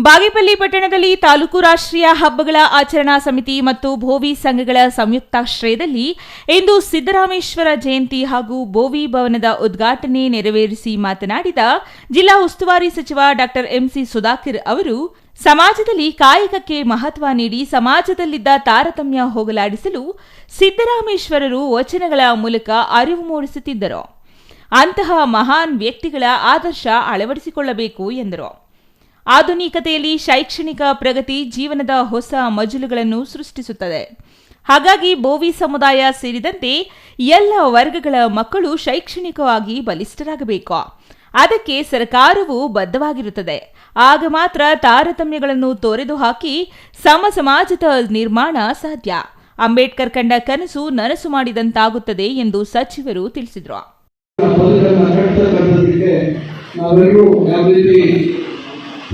ಬಾಗೇಪಲ್ಲಿ ಪಟ್ಟಣದಲ್ಲಿ ತಾಲೂಕು ರಾಷ್ಟ್ರೀಯ ಹಬ್ಬಗಳ ಆಚರಣಾ ಸಮಿತಿ ಮತ್ತು ಭೋವಿ ಸಂಘಗಳ ಸಂಯುಕ್ತಾಶ್ರಯದಲ್ಲಿ ಇಂದು ಸಿದ್ದರಾಮೇಶ್ವರ ಜಯಂತಿ ಹಾಗೂ ಭೋವಿ ಭವನದ ಉದ್ಘಾಟನೆ ನೆರವೇರಿಸಿ ಮಾತನಾಡಿದ ಜಿಲ್ಲಾ ಉಸ್ತುವಾರಿ ಸಚಿವ ಡಾಕ್ಟರ್ ಎಂಸಿ ಸುಧಾಕರ್ ಅವರು, ಸಮಾಜದಲ್ಲಿ ಕಾಯಕಕ್ಕೆ ಮಹತ್ವ ನೀಡಿ ಸಮಾಜದಲ್ಲಿದ್ದ ತಾರತಮ್ಯ ಹೋಗಲಾಡಿಸಲು ಸಿದ್ದರಾಮೇಶ್ವರರು ವಚನಗಳ ಮೂಲಕ ಅರಿವು ಮೂಡಿಸುತ್ತಿದ್ದರು. ಅಂತಹ ಮಹಾನ್ ವ್ಯಕ್ತಿಗಳ ಆದರ್ಶ ಅಳವಡಿಸಿಕೊಳ್ಳಬೇಕು ಎಂದರು. ಆಧುನಿಕತೆಯಲ್ಲಿ ಶೈಕ್ಷಣಿಕ ಪ್ರಗತಿ ಜೀವನದ ಹೊಸ ಮಜಲುಗಳನ್ನು ಸೃಷ್ಟಿಸುತ್ತದೆ. ಹಾಗಾಗಿ ಭೋವಿ ಸಮುದಾಯ ಸೇರಿದಂತೆ ಎಲ್ಲ ವರ್ಗಗಳ ಮಕ್ಕಳು ಶೈಕ್ಷಣಿಕವಾಗಿ ಬಲಿಷ್ಠರಾಗಬೇಕು. ಅದಕ್ಕೆ ಸರ್ಕಾರವು ಬದ್ಧವಾಗಿರುತ್ತದೆ. ಆಗ ಮಾತ್ರ ತಾರತಮ್ಯಗಳನ್ನು ತೊರೆದು ಹಾಕಿ ಸಮಾಜದ ನಿರ್ಮಾಣ ಸಾಧ್ಯ. ಅಂಬೇಡ್ಕರ್ ಕಂಡ ಕನಸು ನನಸು ಮಾಡಿದಂತಾಗುತ್ತದೆ ಎಂದು ಸಚಿವರು ತಿಳಿಸಿದರು.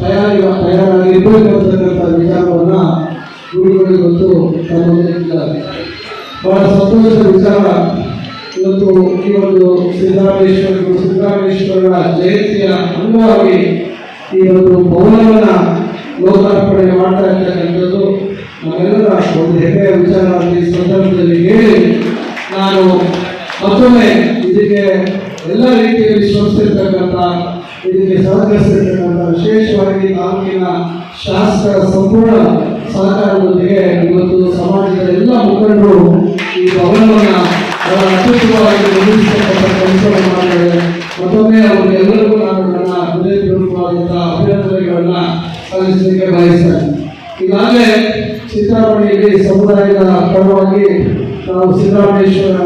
ತಯಾರಾಗಿರ್ತಕ್ಕಂಥ ವಿಚಾರವನ್ನು ಗುರುಗಳು ಇವತ್ತು ತಮ್ಮಲ್ಲಿದ್ದಾರೆ. ಬಹಳ ಸಂತೋಷದ ವಿಚಾರ. ಇವತ್ತು ಈ ಒಂದು ಸಿದ್ದರಾಮೇಶ್ವರರ ಜಯಂತಿಯ ಅಂಗವಾಗಿ ಈ ಒಂದು ಭವನವನ್ನು ಲೋಕಾರ್ಪಣೆ ಮಾಡ್ತಾ ಇರ್ತಕ್ಕಂಥದ್ದು ನಮ್ಮೆಲ್ಲರ ಒಂದು ಹೆಮ್ಮೆಯ ವಿಚಾರ. ಈ ಸಂದರ್ಭದಲ್ಲಿ ಹೇಳಿ ನಾನು ಮತ್ತೊಮ್ಮೆ ಇದಕ್ಕೆ ಎಲ್ಲ ರೀತಿಯಲ್ಲಿ ಶ್ರಮಿಸಿರ್ತಕ್ಕಂಥ, ಇದಕ್ಕೆ ಸಹಕರಿಸಿರ್ತಕ್ಕಂಥ ವಿಶೇಷವಾಗಿ ತಾಲೂಕಿನ ಶಾಸಕರ ಸಂಪೂರ್ಣ ಸಹಕಾರದೊಂದಿಗೆ ಇವತ್ತು ಸಮಾಜದ ಎಲ್ಲ ಮುಖಂಡರು ಈ ಭವನವನ್ನು ಅತ್ಯುತ್ತಮವಾಗಿ ನಿರ್ಮಿಸತಕ್ಕಂಥ ಕೆಲಸವನ್ನು ಮಾಡಿದ್ದಾರೆ. ಮತ್ತೊಮ್ಮೆ ಅವರಿಗೆಲ್ಲರಿಗೂ ನಾನು ನನ್ನ ಹೃದಯಪೂರ್ವಕವಾದಂಥ ಅಭಿನಂದನೆಗಳನ್ನು ಸಲ್ಲಿಸಲಿಕ್ಕೆ ಬಯಸ್ತೇನೆ. ಈಗಾಗಲೇ ಚಿಂತಾಮಣಿಯಲ್ಲಿ ಸಮುದಾಯದ ಪರವಾಗಿ ನಾವು ಸಿದ್ದರಾಮೇಶ್ವರ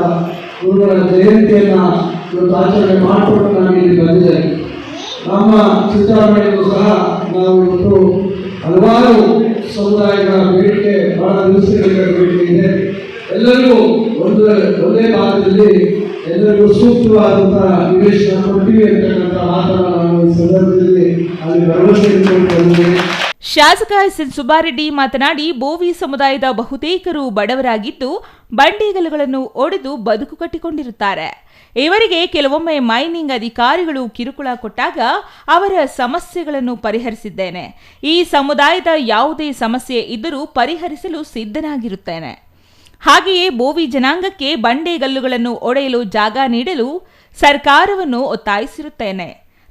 ಗುರುಗಳ ಜಯಂತಿಯನ್ನು ಇವತ್ತು ಆಚರಣೆ ಮಾಡಿಕೊಂಡು ನಾನು ಇಲ್ಲಿ ಬಂದಿದ್ದೇನೆ. ನಮ್ಮ ಚಿಂತಾಮಣಿಯಲ್ಲೂ ಸಹ ನಾವು ಇವತ್ತು ಹಲವಾರು ಸಮುದಾಯಗಳ ಬೇಡಿಕೆ, ಬಹಳ ದಿವಸಗಳ ಬೇಡಿಕೆ ಇದೆ. ಎಲ್ಲರಿಗೂ ಒಂದೇ ಭಾಗದಲ್ಲಿ ಎಲ್ಲರಿಗೂ ಸೂಕ್ತವಾದಂಥ ನಿವೇಶನ ಕೊಡ್ತೀವಿ ಅಂತಕ್ಕಂಥ ಮಾತನ್ನು ನಾನು ಈ ಸಂದರ್ಭದಲ್ಲಿ ಅಲ್ಲಿ ಭರವಸೆ ಇಟ್ಟುಕೊಂಡಿದ್ದೇನೆ. ಶಾಸಕ ಎಸ್.ಎನ್. ಸುಬ್ಬಾರೆಡ್ಡಿ ಮಾತನಾಡಿ, ಬೋವಿ ಸಮುದಾಯದ ಬಹುತೇಕರು ಬಡವರಾಗಿದ್ದು ಬಂಡಿಗಲ್ಲುಗಳನ್ನು ಒಡೆದು ಬದುಕು ಕಟ್ಟಿಕೊಂಡಿರುತ್ತಾರೆ. ಇವರಿಗೆ ಕೆಲವೊಮ್ಮೆ ಮೈನಿಂಗ್ ಅಧಿಕಾರಿಗಳು ಕಿರುಕುಳ ಕೊಟ್ಟಾಗ ಅವರ ಸಮಸ್ಯೆಗಳನ್ನು ಪರಿಹರಿಸಿದ್ದೇನೆ. ಈ ಸಮುದಾಯದ ಯಾವುದೇ ಸಮಸ್ಯೆ ಇದ್ದರೂ ಪರಿಹರಿಸಲು ಸಿದ್ಧನಾಗಿರುತ್ತೇನೆ. ಹಾಗೆಯೇ ಬೋವಿ ಜನಾಂಗಕ್ಕೆ ಬಂಡೆಗಲ್ಲುಗಳನ್ನು ಒಡೆಯಲು ಜಾಗ ನೀಡಲು ಸರ್ಕಾರವನ್ನು ಒತ್ತಾಯಿಸಿರುತ್ತೇನೆ.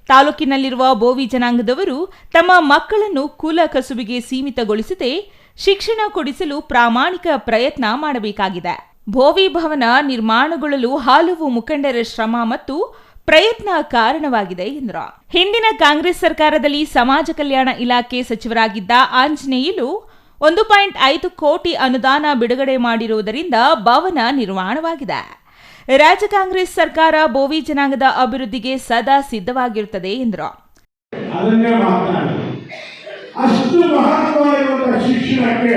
ತಾಲೂಕಿನಲ್ಲಿರುವ ಬೋವಿ ಜನಾಂಗದವರು ತಮ್ಮ ಮಕ್ಕಳನ್ನು ಕುಲ ಕಸುಬಿಗೆ ಸೀಮಿತಗೊಳಿಸದೆ ಶಿಕ್ಷಣ ಕೊಡಿಸಲು ಪ್ರಾಮಾಣಿಕ ಪ್ರಯತ್ನ ಮಾಡಬೇಕಾಗಿದೆ. ಬೋವಿ ಭವನ ನಿರ್ಮಾಣಗೊಳ್ಳಲು ಹಲವು ಮುಖಂಡರ ಶ್ರಮ ಮತ್ತು ಪ್ರಯತ್ನ ಕಾರಣವಾಗಿದೆ ಎಂದರು. ಹಿಂದಿನ ಕಾಂಗ್ರೆಸ್ ಸರ್ಕಾರದಲ್ಲಿ ಸಮಾಜ ಕಲ್ಯಾಣ ಇಲಾಖೆ ಸಚಿವರಾಗಿದ್ದ ಆಂಜನೇಯಲು 1.5 ಕೋಟಿ ಅನುದಾನ ಬಿಡುಗಡೆ ಮಾಡಿರುವುದರಿಂದ ಭವನ ನಿರ್ಮಾಣವಾಗಿದೆ. ರಾಜ್ಯ ಕಾಂಗ್ರೆಸ್ ಸರ್ಕಾರ ಬೋವಿ ಜನಾಂಗದ ಅಭಿವೃದ್ಧಿಗೆ ಸದಾ ಸಿದ್ಧವಾಗಿರುತ್ತದೆ ಎಂದರು. ಅದನ್ನೇ ಮಾತನಾಡಿ ಅಷ್ಟು ಮಹತ್ವವಾಗಿರುವಂತಹ ಶಿಕ್ಷಣಕ್ಕೆ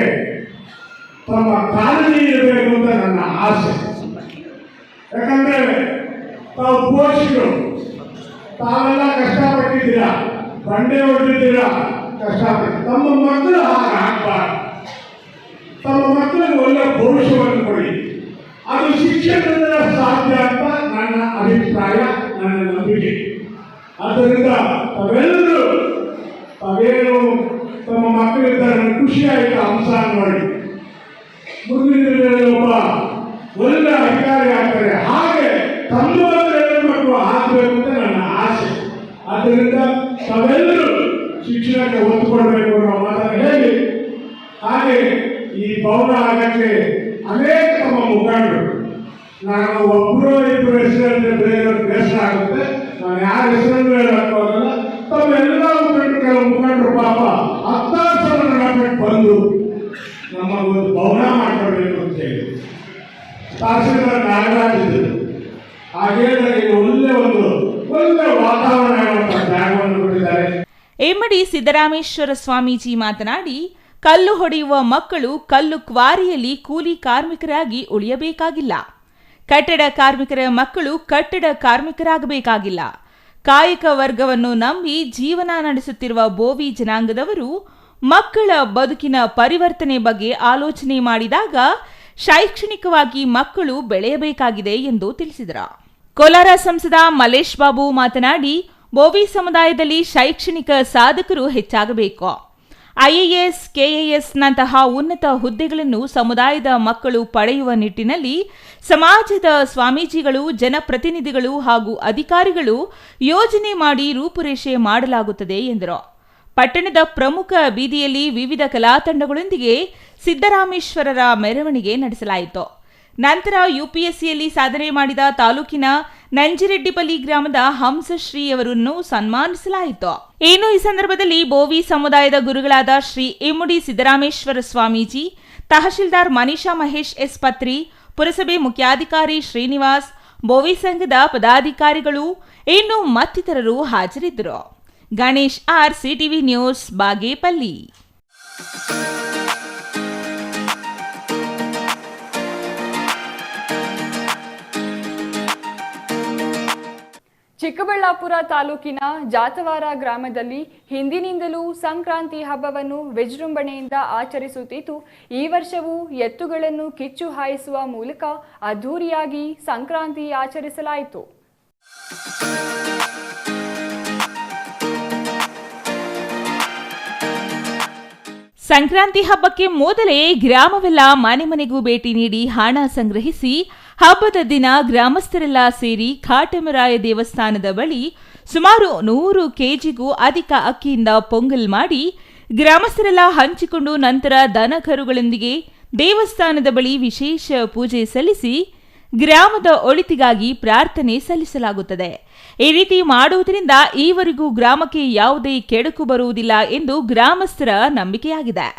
ತಮ್ಮ ಕಾಳಜಿ ಇರಬೇಕು ಅಂತ ನನ್ನ ಆಸೆ. ಯಾಕಂದ್ರೆ ತಾವು ಪೋಷಕರು, ತಾವೆಲ್ಲ ಕಷ್ಟಪಟ್ಟಿದ್ದೀರಾ, ಬಂಡೆ ಹೊಡೆದಿದ್ದೀರಾ, ಕಷ್ಟಪಟ್ಟು ತಮ್ಮ ಮಕ್ಕಳು ಹಾಗಾಗಬಾರ್ದು. ತಮ್ಮ ಮಕ್ಕಳಿಗೆ ಒಳ್ಳೆ ಭವಿಷ್ಯವನ್ನು ಕೊಡಿ. ಅದು ಶಿಕ್ಷಣದಿಂದ ಸಾಧ್ಯ ಅಂತ ನನ್ನ ಅಭಿಪ್ರಾಯ, ನನ್ನ ನಂಬಿಕೆ. ಆದ್ದರಿಂದ ತಾವೆಲ್ಲರೂ ತಾವೇನು ತಮ್ಮ ಮಕ್ಕಳಿದ್ದಾರೆ ಖುಷಿಯಾಯಿತು ಅಂಶ ನೋಡಿ ಮುಂದಿನ ದಿನಗಳಲ್ಲಿ ಒಬ್ಬ ಒಳ್ಳೆ ಅಧಿಕಾರಿ ಆಗ್ತಾರೆ. ಹಾಗೆ ತಮ್ಮ ಮಕ್ಕಳು ಆಗಬೇಕು ಅಂತ ನನ್ನ ಆಸೆ. ಆದ್ದರಿಂದ ತಾವೆಲ್ಲರೂ ಶಿಕ್ಷಣಕ್ಕೆ ಒತ್ತು ಕೊಡಬೇಕು ಅನ್ನೋ ಮಾತನ್ನು ಹೇಳಿ, ಹಾಗೆ ಈ ಭವನ ಆಗಕ್ಕೆ ಅನೇಕ ತಮ್ಮ ಮುಖಂಡರು, ನಾನು ಒಬ್ಬರು ಇಬ್ಬರು ಹೆಸರಲ್ಲಿ ಬೇರೆಯವ್ರ ಬೇಸರ ಆಗುತ್ತೆ, ನಾನು ಯಾರ ಹೆಸರನ್ನು ಹೇಳಕ್ಕಾಗಲ್ಲ. ತಮ್ಮ ಎಲ್ಲ ಮುಖಂಡರು, ಕೆಲವು ಮುಖಂಡರು ಪಾಪ 10 ಸಾವಿರ ನಡಬಿಟ್ಟು ಬಂದು ನಮಗೊಂದು ಭವನ ಮಾಡ್ಕೊಳ್ಬೇಕು ಅಂತ ಹೇಳಿ ತಹಸೀಲ್ದಾರ್ ನಾಗರಾಜ್ ಇದ್ದರು. ಹಾಗೇಳಿದಾಗ ಒಳ್ಳೆ ವಾತಾವರಣ ಇರುವಂತಹ ಜಾಗವನ್ನು ಕೊಟ್ಟಿದ್ದಾರೆ. ಎಮ್ಮಡಿ ಸಿದ್ದರಾಮೇಶ್ವರ ಸ್ವಾಮೀಜಿ ಮಾತನಾಡಿ, ಕಲ್ಲು ಹೊಡೆಯುವ ಮಕ್ಕಳು ಕಲ್ಲು ಕ್ವಾರಿಯಲ್ಲಿ ಕೂಲಿ ಕಾರ್ಮಿಕರಾಗಿ ಉಳಿಯಬೇಕಾಗಿಲ್ಲ. ಕಟ್ಟಡ ಕಾರ್ಮಿಕರ ಮಕ್ಕಳು ಕಟ್ಟಡ ಕಾರ್ಮಿಕರಾಗಬೇಕಾಗಿಲ್ಲ. ಕಾಯಕ ವರ್ಗವನ್ನು ನಂಬಿ ಜೀವನ ನಡೆಸುತ್ತಿರುವ ಬೋವಿ ಜನಾಂಗದವರು ಮಕ್ಕಳ ಬದುಕಿನ ಪರಿವರ್ತನೆ ಬಗ್ಗೆ ಆಲೋಚನೆ ಮಾಡಿದಾಗ ಶೈಕ್ಷಣಿಕವಾಗಿ ಮಕ್ಕಳು ಬೆಳೆಯಬೇಕಾಗಿದೆ ಎಂದು ತಿಳಿಸಿದರು. ಕೋಲಾರ ಸಂಸದ ಮಲೇಶ್ ಬಾಬು ಮಾತನಾಡಿ, ಬೋವಿ ಸಮುದಾಯದಲ್ಲಿ ಶೈಕ್ಷಣಿಕ ಸಾಧಕರು ಹೆಚ್ಚಾಗಬೇಕು. ಐಎಎಸ್, ಕೆಎಎಸ್ ನಂತಹ ಉನ್ನತ ಹುದ್ದೆಗಳನ್ನು ಸಮುದಾಯದ ಮಕ್ಕಳು ಪಡೆಯುವ ನಿಟ್ಟಿನಲ್ಲಿ ಸಮಾಜದ ಸ್ವಾಮೀಜಿಗಳು, ಜನಪ್ರತಿನಿಧಿಗಳು ಹಾಗೂ ಅಧಿಕಾರಿಗಳು ಯೋಜನೆ ಮಾಡಿ ರೂಪುರೇಷೆ ಮಾಡಲಾಗುತ್ತದೆ ಎಂದರು. ಪಟ್ಟಣದ ಪ್ರಮುಖ ಬೀದಿಯಲ್ಲಿ ವಿವಿಧ ಕಲಾ ತಂಡಗಳೊಂದಿಗೆ ಸಿದ್ದರಾಮೇಶ್ವರರ ಮೆರವಣಿಗೆ ನಡೆಸಲಾಯಿತು. ನಂತರ ಯುಪಿಎಸ್ಸಿಯಲ್ಲಿ ಸಾಧನೆ ಮಾಡಿದ ತಾಲೂಕಿನ ನಂಜಿರೆಡ್ಡಿಪಲ್ಲಿ ಗ್ರಾಮದ ಹಂಸಶ್ರೀಯವರನ್ನು ಸನ್ಮಾನಿಸಲಾಯಿತು. ಇನ್ನು ಈ ಸಂದರ್ಭದಲ್ಲಿ ಬೋವಿ ಸಮುದಾಯದ ಗುರುಗಳಾದ ಶ್ರೀ ಇಮ್ಮಡಿ ಸಿದ್ದರಾಮೇಶ್ವರ ಸ್ವಾಮೀಜಿ, ತಹಶೀಲ್ದಾರ್ ಮನೀಷಾ ಮಹೇಶ್ ಎಸ್ ಪತ್ರಿ, ಪುರಸಭೆ ಮುಖ್ಯಾಧಿಕಾರಿ ಶ್ರೀನಿವಾಸ್, ಬೋವಿ ಸಂಘದ ಪದಾಧಿಕಾರಿಗಳು ಇನ್ನು ಮತ್ತಿತರರು ಹಾಜರಿದ್ದರು. Ganesh R, CTV news, Bagepalli. Chikkaballapur ತಾಲೂಕಿನ ಜಾತವಾರ ಗ್ರಾಮದಲ್ಲಿ ಹಿಂದಿನಿಂದಲೂ ಸಂಕ್ರಾಂತಿ ಹಬ್ಬವನ್ನು ವಿಜೃಂಭಣೆಯಿಂದ ಆಚರಿಸುತ್ತಿದ್ದು, ಈ ವರ್ಷವೂ ಎತ್ತುಗಳನ್ನು ಕಿಚ್ಚು ಹಾಯಿಸುವ ಮೂಲಕ ಅದ್ಧೂರಿಯಾಗಿ ಸಂಕ್ರಾಂತಿ ಆಚರಿಸಲಾಯಿತು. ಸಂಕ್ರಾಂತಿ ಹಬ್ಬಕ್ಕೆ ಮೊದಲೇ ಗ್ರಾಮವೆಲ್ಲ ಮನೆ ಮನೆಗೂ ಭೇಟಿ ನೀಡಿ ಹಣ ಸಂಗ್ರಹಿಸಿ ಹಬ್ಬದ ದಿನ ಗ್ರಾಮಸ್ಥರೆಲ್ಲ ಸೇರಿ ಕಾಟಮರಾಯ ದೇವಸ್ಥಾನದ ಬಳಿ ಸುಮಾರು 100 ಕೆಜಿಗೂ ಅಧಿಕ ಅಕ್ಕಿಯಿಂದ ಪೊಂಗಲ್ ಮಾಡಿ ಗ್ರಾಮಸ್ಥರೆಲ್ಲ ಹಂಚಿಕೊಂಡು ನಂತರ ದನಕರುಗಳೊಂದಿಗೆ ದೇವಸ್ಥಾನದ ಬಳಿ ವಿಶೇಷ ಪೂಜೆ ಸಲ್ಲಿಸಿ ಗ್ರಾಮದ ಒಳಿತಿಗಾಗಿ ಪ್ರಾರ್ಥನೆ ಸಲ್ಲಿಸಲಾಗುತ್ತದೆ. ಈ ರೀತಿ ಮಾಡುವುದರಿಂದ ಈವರೆಗೂ ಗ್ರಾಮಕ್ಕೆ ಯಾವುದೇ ಕೆಡುಕು ಬರುವುದಿಲ್ಲ ಎಂದು ಗ್ರಾಮಸ್ಥರ ನಂಬಿಕೆಯಾಗಿದೆ.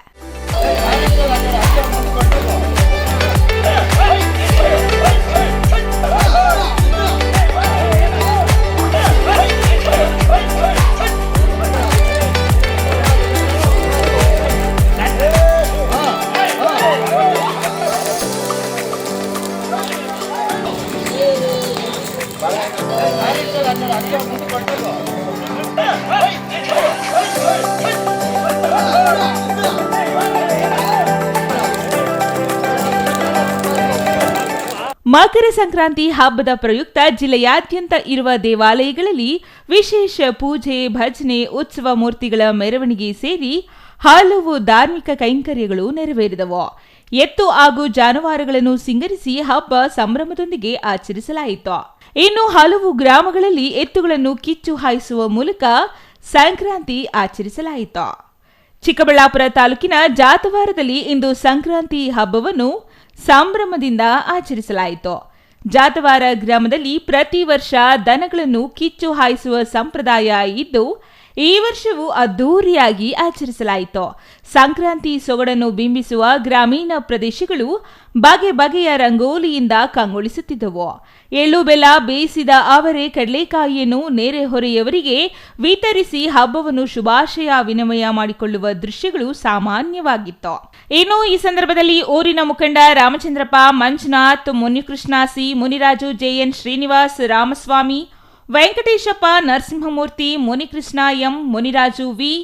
ಮಕರ ಸಂಕ್ರಾಂತಿ ಹಬ್ಬದ ಪ್ರಯುಕ್ತ ಜಿಲ್ಲೆಯಾದ್ಯಂತ ಇರುವ ದೇವಾಲಯಗಳಲ್ಲಿ ವಿಶೇಷ ಪೂಜೆ, ಭಜನೆ, ಉತ್ಸವ ಮೂರ್ತಿಗಳ ಮೆರವಣಿಗೆ ಸೇರಿ ಹಲವು ಧಾರ್ಮಿಕ ಕೈಂಕರ್ಯಗಳು ನೆರವೇರಿದವು. ಎತ್ತು ಹಾಗೂ ಜಾನುವಾರುಗಳನ್ನು ಸಿಂಗರಿಸಿ ಹಬ್ಬ ಸಂಭ್ರಮದೊಂದಿಗೆ ಆಚರಿಸಲಾಯಿತು. ಇನ್ನು ಹಲವು ಗ್ರಾಮಗಳಲ್ಲಿ ಎತ್ತುಗಳನ್ನು ಕಿಚ್ಚು ಹಾಯಿಸುವ ಮೂಲಕ ಸಂಕ್ರಾಂತಿ ಆಚರಿಸಲಾಯಿತು. ಚಿಕ್ಕಬಳ್ಳಾಪುರ ತಾಲೂಕಿನ ಜಾತವಾರದಲ್ಲಿ ಇಂದು ಸಂಕ್ರಾಂತಿ ಹಬ್ಬವನ್ನು ಸಂಭ್ರಮದಿಂದ ಆಚರಿಸಲಾಯಿತು. ಜಾತವಾರ ಗ್ರಾಮದಲ್ಲಿ ಪ್ರತಿ ವರ್ಷ ದನಗಳನ್ನು ಕಿಚ್ಚು ಹಾಯಿಸುವ ಸಂಪ್ರದಾಯ ಇದ್ದು, ಈ ವರ್ಷವೂ ಅದ್ಧೂರಿಯಾಗಿ ಆಚರಿಸಲಾಯಿತು. ಸಂಕ್ರಾಂತಿ ಸೊಗಡನ್ನು ಬಿಂಬಿಸುವ ಗ್ರಾಮೀಣ ಪ್ರದೇಶಗಳು ಬಗೆ ಬಗೆಯ ರಂಗೋಲಿಯಿಂದ ಕಂಗೊಳಿಸುತ್ತಿದ್ದವು. ಎಳ್ಳು ಬೆಲ್ಲ, ಬೇಯಿಸಿದ ಅವರೆ, ಕಡಲೆಕಾಯಿಯನ್ನು ನೆರೆಹೊರೆಯವರಿಗೆ ವಿತರಿಸಿ ಹಬ್ಬವನ್ನು ಶುಭಾಶಯ ವಿನಿಮಯ ಮಾಡಿಕೊಳ್ಳುವ ದೃಶ್ಯಗಳು ಸಾಮಾನ್ಯವಾಗಿತ್ತು. ಇನ್ನು ಈ ಸಂದರ್ಭದಲ್ಲಿ ಊರಿನ ಮುಖಂಡ Ramachandrappa, Manjunath, Munikrishna C, Muniraju, JN Srinivas, Ramaswamy, Venkateshappa, Narasimhamurthy, Munikrishna M, Muniraju V,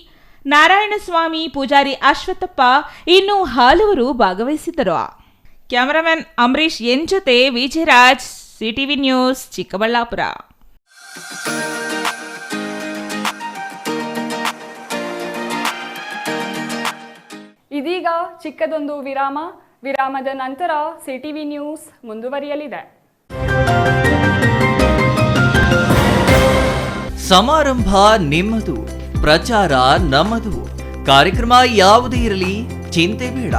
Narayanaswamy, Pujari Ashwathappa ಇನ್ನೂ ಹಲವರು ಭಾಗವಹಿಸಿದ್ದರು. ಕ್ಯಾಮರಾಮನ್ ಅಂಬರೀಶ್ ಎನ್ ಜೊತೆ ವಿಜಯರಾಜ್, ಸಿಟಿವಿ ನ್ಯೂಸ್, ಚಿಕ್ಕಬಳ್ಳಾಪುರ. ಇದೀಗ ಚಿಕ್ಕದೊಂದು ವಿರಾಮದ ನಂತರ ಸಿಟಿವಿ ನ್ಯೂಸ್ ಮುಂದುವರಿಯಲಿದೆ. ಸಮಾರಂಭ ನಿಮ್ಮದು, ಪ್ರಚಾರ ನಮ್ಮದು. ಕಾರ್ಯಕ್ರಮ ಯಾವುದೇ ಇರಲಿ ಚಿಂತೆ ಬೇಡ.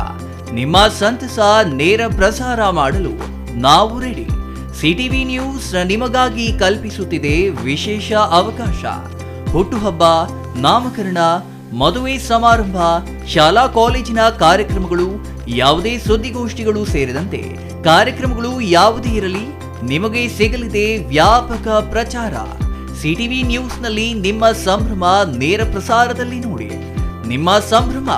ನಿಮ್ಮ ಸಂತಸ ನೇರ ಪ್ರಸಾರ ಮಾಡಲು ನಾವು ರೆಡಿ. ಸಿಟಿವಿ ನ್ಯೂಸ್ ನಿಮಗಾಗಿ ಕಲ್ಪಿಸುತ್ತಿದೆ ವಿಶೇಷ ಅವಕಾಶ. ಹುಟ್ಟುಹಬ್ಬ, ನಾಮಕರಣ, ಮದುವೆ ಸಮಾರಂಭ, ಶಾಲಾ ಕಾಲೇಜಿನ ಕಾರ್ಯಕ್ರಮಗಳು, ಯಾವುದೇ ಸುದ್ದಿಗೋಷ್ಠಿಗಳು ಸೇರಿದಂತೆ ಕಾರ್ಯಕ್ರಮಗಳು ಯಾವುದೇ ಇರಲಿ ನಿಮಗೆ ಸಿಗಲಿದೆ ವ್ಯಾಪಕ ಪ್ರಚಾರ. ಸಿಟಿವಿ ನ್ಯೂಸ್ನಲ್ಲಿ ನಿಮ್ಮ ಸಂಭ್ರಮ ನೇರ ಪ್ರಸಾರದಲ್ಲಿ ನೋಡಿ. ನಿಮ್ಮ ಸಂಭ್ರಮ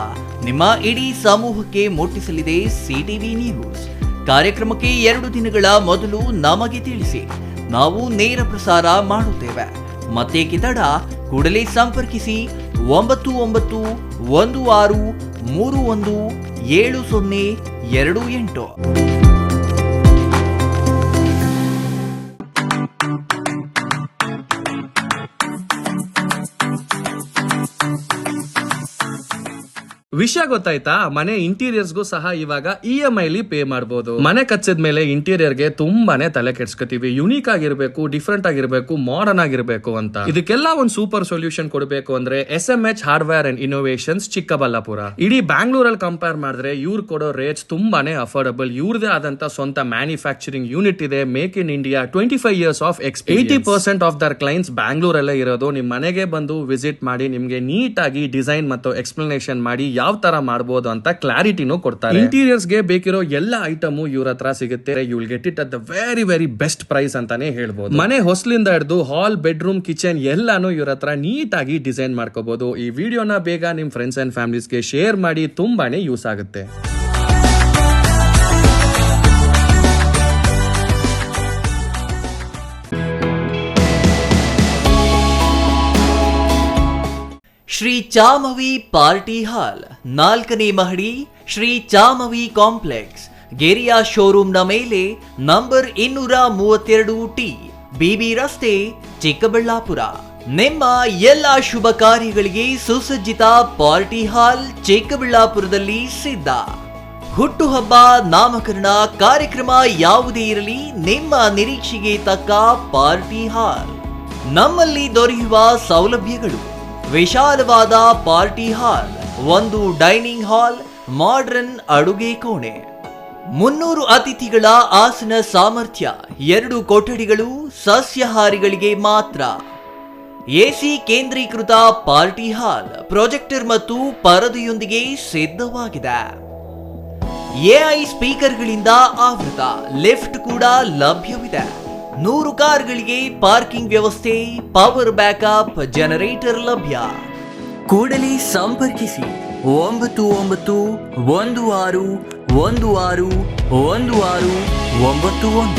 ನಿಮ್ಮ ಇಡೀ ಸಮೂಹಕ್ಕೆ ಮುಟ್ಟಿಸಲಿದೆ ಸಿಟಿವಿ ನ್ಯೂಸ್. ಕಾರ್ಯಕ್ರಮಕ್ಕೆ 2 ದಿನಗಳ ಮೊದಲು ನಮಗೆ ತಿಳಿಸಿ, ನಾವು ನೇರ ಪ್ರಸಾರ ಮಾಡುತ್ತೇವೆ. ಮತ್ತೇಕೆ ತಡ, ಕೂಡಲೇ ಸಂಪರ್ಕಿಸಿ 9916317028. ವಿಷಯ ಗೊತ್ತಾಯ್ತಾ? ಮನೆ ಇಂಟೀರಿಯರ್ಸ್ಗೂ ಸಹ ಇವಾಗ EMI ಪೇ ಮಾಡಬಹುದು. ಮನೆ ಕಚ್ಚಿದ ಮೇಲೆ ಇಂಟೀರಿಯರ್ಗೆ ತುಂಬಾನೇ ತಲೆ ಕೆಡ್ಸ್ಕೊತೀವಿ. ಯುನೀಕ್ ಆಗಿರ್ಬೇಕು, ಡಿಫ್ರೆಂಟ್ ಆಗಿರ್ಬೇಕು, ಮಾಡರ್ನ್ ಆಗಿರ್ಬೇಕು ಅಂತ. ಇದಕ್ಕೆಲ್ಲ ಒಂದು ಸೂಪರ್ ಸೊಲ್ಯೂಷನ್ ಕೊಡಬೇಕು ಅಂದ್ರೆ SMH hardware and innovations Chikkaballapur. ಇಡೀ ಬ್ಯಾಂಗ್ಳೂರಲ್ಲಿ ಕಂಪೇರ್ ಮಾಡಿದ್ರೆ ಇವ್ರು ಕೊಡೋ ರೇಟ್ಸ್ ತುಂಬಾನೇ ಅಫೋರ್ಡಬಲ್. ಇವ್ರದೇ ಆದಂತ ಸ್ವಂತ ಮ್ಯಾನುಫ್ಯಾಕ್ಚರಿಂಗ್ ಯೂನಿಟ್ ಇದೆ. Make in India, 25 years of experience. 80% of their clients ಬ್ಯಾಂಗ್ಳೂರಲ್ಲೇ ಇರೋದು. ನಿಮ್ ಮನೆಗೆ ಬಂದು ವಿಸಿಟ್ ಮಾಡಿ ನಿಮ್ಗೆ ನೀಟ್ ಆಗಿ ಡಿಸೈನ್ ಮತ್ತು ಎಕ್ಸ್ಪ್ಲನೇಷನ್ ಮಾಡಿ ಯಾವ ತರ ಮಾಡಬಹುದು ಅಂತ ಕ್ಲಾರಿಟಿನೂ ಕೊಡ್ತಾರೆ. ಇಂಟೀರಿಯರ್ಸ್ ಗೆ ಬೇಕಿರೋ ಎಲ್ಲ ಐಟಮ್ ಇವ್ರ ಹತ್ರ ಸಿಗುತ್ತೆ. You will get it at the very best price ಅಂತಾನೆ ಹೇಳ್ಬೋದು. ಮನೆ ಹೊಸಲಿಂದ ಹಿಡಿದು ಹಾಲ್, ಬೆಡ್ರೂಮ್, ಕಿಚನ್ ಎಲ್ಲಾನು ಇವ್ರ ಹತ್ರ ನೀಟ್ ಆಗಿ ಡಿಸೈನ್ ಮಾಡ್ಕೋಬಹುದು. ಈ ವಿಡಿಯೋನ ಬೇಗ ನಿಮ್ ಫ್ರೆಂಡ್ಸ್ ಅಂಡ್ ಫ್ಯಾಮಿಲೀಸ್ಗೆ ಶೇರ್ ಮಾಡಿ, ತುಂಬಾನೇ ಯೂಸ್ ಆಗುತ್ತೆ. ಶ್ರೀ ಚಾಮವಿ ಪಾರ್ಟಿ ಹಾಲ್ 4ನೇ ಮಹಡಿ, ಶ್ರೀ ಚಾಮವಿ ಕಾಂಪ್ಲೆಕ್ಸ್, ಗೆರಿಯಾ ಶೋರೂಮ್ನ ಮೇಲೆ, ನಂಬರ್ 232T, ಬಿಬಿ ರಸ್ತೆ, ಚಿಕ್ಕಬಳ್ಳಾಪುರ. ನಿಮ್ಮ ಎಲ್ಲ ಶುಭ ಕಾರ್ಯಗಳಿಗೆ ಸುಸಜ್ಜಿತ ಪಾರ್ಟಿ ಹಾಲ್ ಚಿಕ್ಕಬಳ್ಳಾಪುರದಲ್ಲಿ ಸಿದ್ಧ. ಹುಟ್ಟುಹಬ್ಬ, ನಾಮಕರಣ, ಕಾರ್ಯಕ್ರಮ ಯಾವುದೇ ಇರಲಿ, ನಿಮ್ಮ ನಿರೀಕ್ಷೆಗೆ ತಕ್ಕ ಪಾರ್ಟಿ ಹಾಲ್. ನಮ್ಮಲ್ಲಿ ದೊರೆಯುವ ಸೌಲಭ್ಯಗಳು: ವಿಶಾಲವಾದ party hall, 1 dining hall, modern ಅಡುಗೆ ಕೋಣೆ, 300 ಅತಿಥಿಗಳ ಆಸನ ಸಾಮರ್ಥ್ಯ, 2 ಕೊಠಡಿಗಳು ಸಸ್ಯಾಹಾರಿಗಳಿಗೆ ಮಾತ್ರ, ಎಸಿ ಕೇಂದ್ರೀಕೃತ ಪಾರ್ಟಿ ಹಾಲ್, ಪ್ರೊಜೆಕ್ಟರ್ ಮತ್ತು ಪರದೆಯೊಂದಿಗೆ ಸಿದ್ಧವಾಗಿದೆ. ಎಐ ಸ್ಪೀಕರ್ಗಳಿಂದ ಆವೃತ, ಲಿಫ್ಟ್ ಕೂಡ ಲಭ್ಯವಿದೆ. 100 ಕಾರ್ಗಳಿಗೆ ಪಾರ್ಕಿಂಗ್ ವ್ಯವಸ್ಥೆ, ಪವರ್ ಬ್ಯಾಕಪ್ ಜನರೇಟರ್ ಲಭ್ಯ. ಕೂಡಲೇ ಸಂಪರ್ಕಿಸಿ 9916161691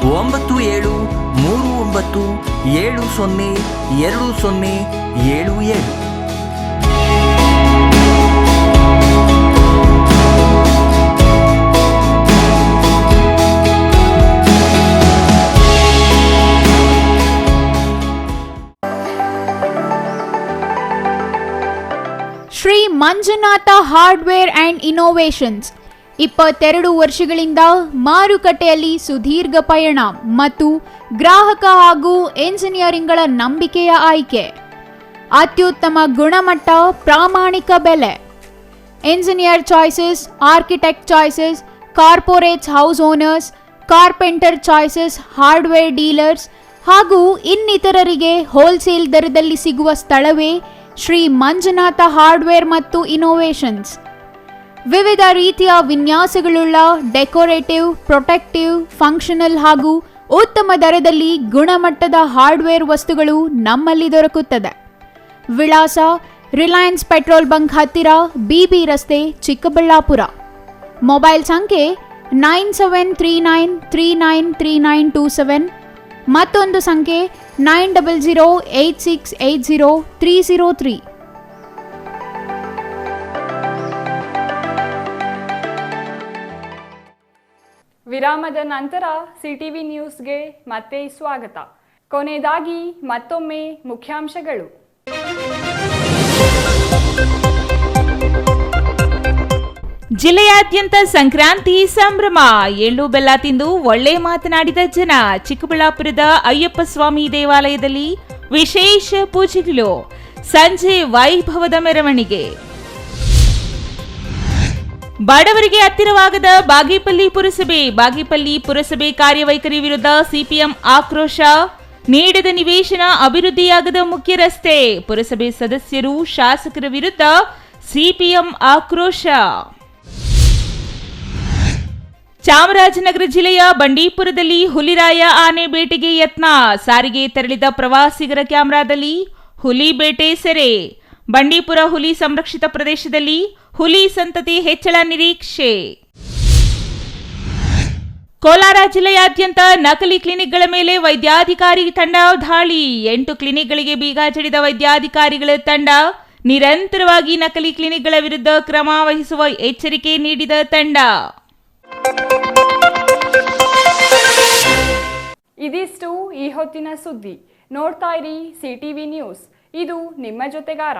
9739702077. Shri Manjunatha hardware and innovations 22 ವರ್ಷಗಳಿಂದ ಮಾರುಕಟ್ಟೆಯಲ್ಲಿ ಸುದೀರ್ಘ ಪಯಣ ಮತ್ತು ಗ್ರಾಹಕ ಹಾಗೂ ಎಂಜಿನಿಯರಿಂಗ್ಗಳ ನಂಬಿಕೆಯ ಆಯ್ಕೆ. ಅತ್ಯುತ್ತಮ ಗುಣಮಟ್ಟ, ಪ್ರಾಮಾಣಿಕ ಬೆಲೆ. Engineer choices, architect choices, corporates house owners, carpenter choices, hardware dealers ಹಾಗೂ ಇನ್ನಿತರರಿಗೆ ಹೋಲ್ಸೇಲ್ ದರದಲ್ಲಿ ಸಿಗುವ ಸ್ಥಳವೇ ಶ್ರೀ ಮಂಜುನಾಥ ಹಾರ್ಡ್ವೇರ್ ಮತ್ತು ಇನೋವೇಷನ್ಸ್. ವಿವಿಧ ರೀತಿಯ ವಿನ್ಯಾಸಗಳುಳ್ಳ ಡೆಕೋರೇಟಿವ್, ಪ್ರೊಟೆಕ್ಟಿವ್, ಫಂಕ್ಷನಲ್ ಹಾಗೂ ಉತ್ತಮ ದರದಲ್ಲಿ ಗುಣಮಟ್ಟದ ಹಾರ್ಡ್ವೇರ್ ವಸ್ತುಗಳು ನಮ್ಮಲ್ಲಿ ದೊರಕುತ್ತದೆ. ವಿಳಾಸ: ರಿಲಯನ್ಸ್ ಪೆಟ್ರೋಲ್ ಬಂಕ್ ಹತ್ತಿರ, ಬಿಬಿ ರಸ್ತೆ, ಚಿಕ್ಕಬಳ್ಳಾಪುರ. ಮೊಬೈಲ್ ಸಂಖ್ಯೆ 9739393927, ಮತ್ತೊಂದು ಸಂಖ್ಯೆ 9008680303. ವಿರಾಮದ ನಂತರ ಸಿಟಿವಿ ನ್ಯೂಸ್ಗೆ ಮತ್ತೆ ಸ್ವಾಗತ. ಕೊನೆಯದಾಗಿ ಮತ್ತೊಮ್ಮೆ ಮುಖ್ಯಾಂಶಗಳು. ಜಿಲ್ಲೆಯಾದ್ಯಂತ ಸಂಕ್ರಾಂತಿ ಸಂಭ್ರಮ. ಎಳ್ಳು ಬೆಲ್ಲ ತಿಂದು ಒಳ್ಳೆ ಮಾತನಾಡಿದ ಜನ. ಚಿಕ್ಕಬಳ್ಳಾಪುರದ ಅಯ್ಯಪ್ಪ ಸ್ವಾಮಿ ದೇವಾಲಯದಲ್ಲಿ ವಿಶೇಷ ಪೂಜೆಗಳು. ಸಂಜೆ ವೈಭವದ ಮೆರವಣಿಗೆ. ಬಡವರಿಗೆ ಹತ್ತಿರವಾಗದ ಬಾಗೇಪಲ್ಲಿ ಪುರಸಭೆ ಕಾರ್ಯವೈಖರಿ ವಿರುದ್ಧ ಸಿಪಿಎಂ ಆಕ್ರೋಶ. ನೀಡಿದ ನಿವೇಶನ ಅಭಿವೃದ್ಧಿಯಾಗದ ಮುಖ್ಯ ರಸ್ತೆ. ಪುರಸಭೆ ಸದಸ್ಯರು, ಶಾಸಕರ ವಿರುದ್ಧ ಸಿಪಿಎಂ ಆಕ್ರೋಶ. ಚಾಮರಾಜನಗರ ಜಿಲ್ಲೆಯ ಬಂಡೀಪುರದಲ್ಲಿ ಹುಲಿರಾಯ ಆನೆ ಬೇಟೆಗೆ ಯತ್ನ. ಸಾರಿಗೆ ತೆರಳಿದ ಪ್ರವಾಸಿಗರ ಕ್ಯಾಮೆರಾದಲ್ಲಿ ಹುಲಿ ಬೇಟೆ ಸೆರೆ. ಬಂಡೀಪುರ ಹುಲಿ ಸಂರಕ್ಷಿತ ಪ್ರದೇಶದಲ್ಲಿ ಹುಲಿ ಸಂತತಿ ಹೆಚ್ಚಳ ನಿರೀಕ್ಷೆ. ಕೋಲಾರ ಜಿಲ್ಲೆಯಾದ್ಯಂತ ನಕಲಿ ಕ್ಲಿನಿಕ್ಗಳ ಮೇಲೆ ವೈದ್ಯಾಧಿಕಾರಿ ತಂಡ ದಾಳಿ. 8 ಕ್ಲಿನಿಕ್ಗಳಿಗೆ ಬೀಗ ಜಡಿದ ವೈದ್ಯಾಧಿಕಾರಿಗಳ ತಂಡ. ನಿರಂತರವಾಗಿ ನಕಲಿ ಕ್ಲಿನಿಕ್ಗಳ ವಿರುದ್ಧ ಕ್ರಮ ವಹಿಸುವ ಎಚ್ಚರಿಕೆ ನೀಡಿದ ತಂಡ. ಇದಿಷ್ಟು ಈ ಹೊತ್ತಿನ ಸುದ್ದಿ. ನೋಡ್ತಾ ಇರಿ ಸಿಟಿವಿ ನ್ಯೂಸ್, ಇದು ನಿಮ್ಮ ಜೊತೆಗಾರ.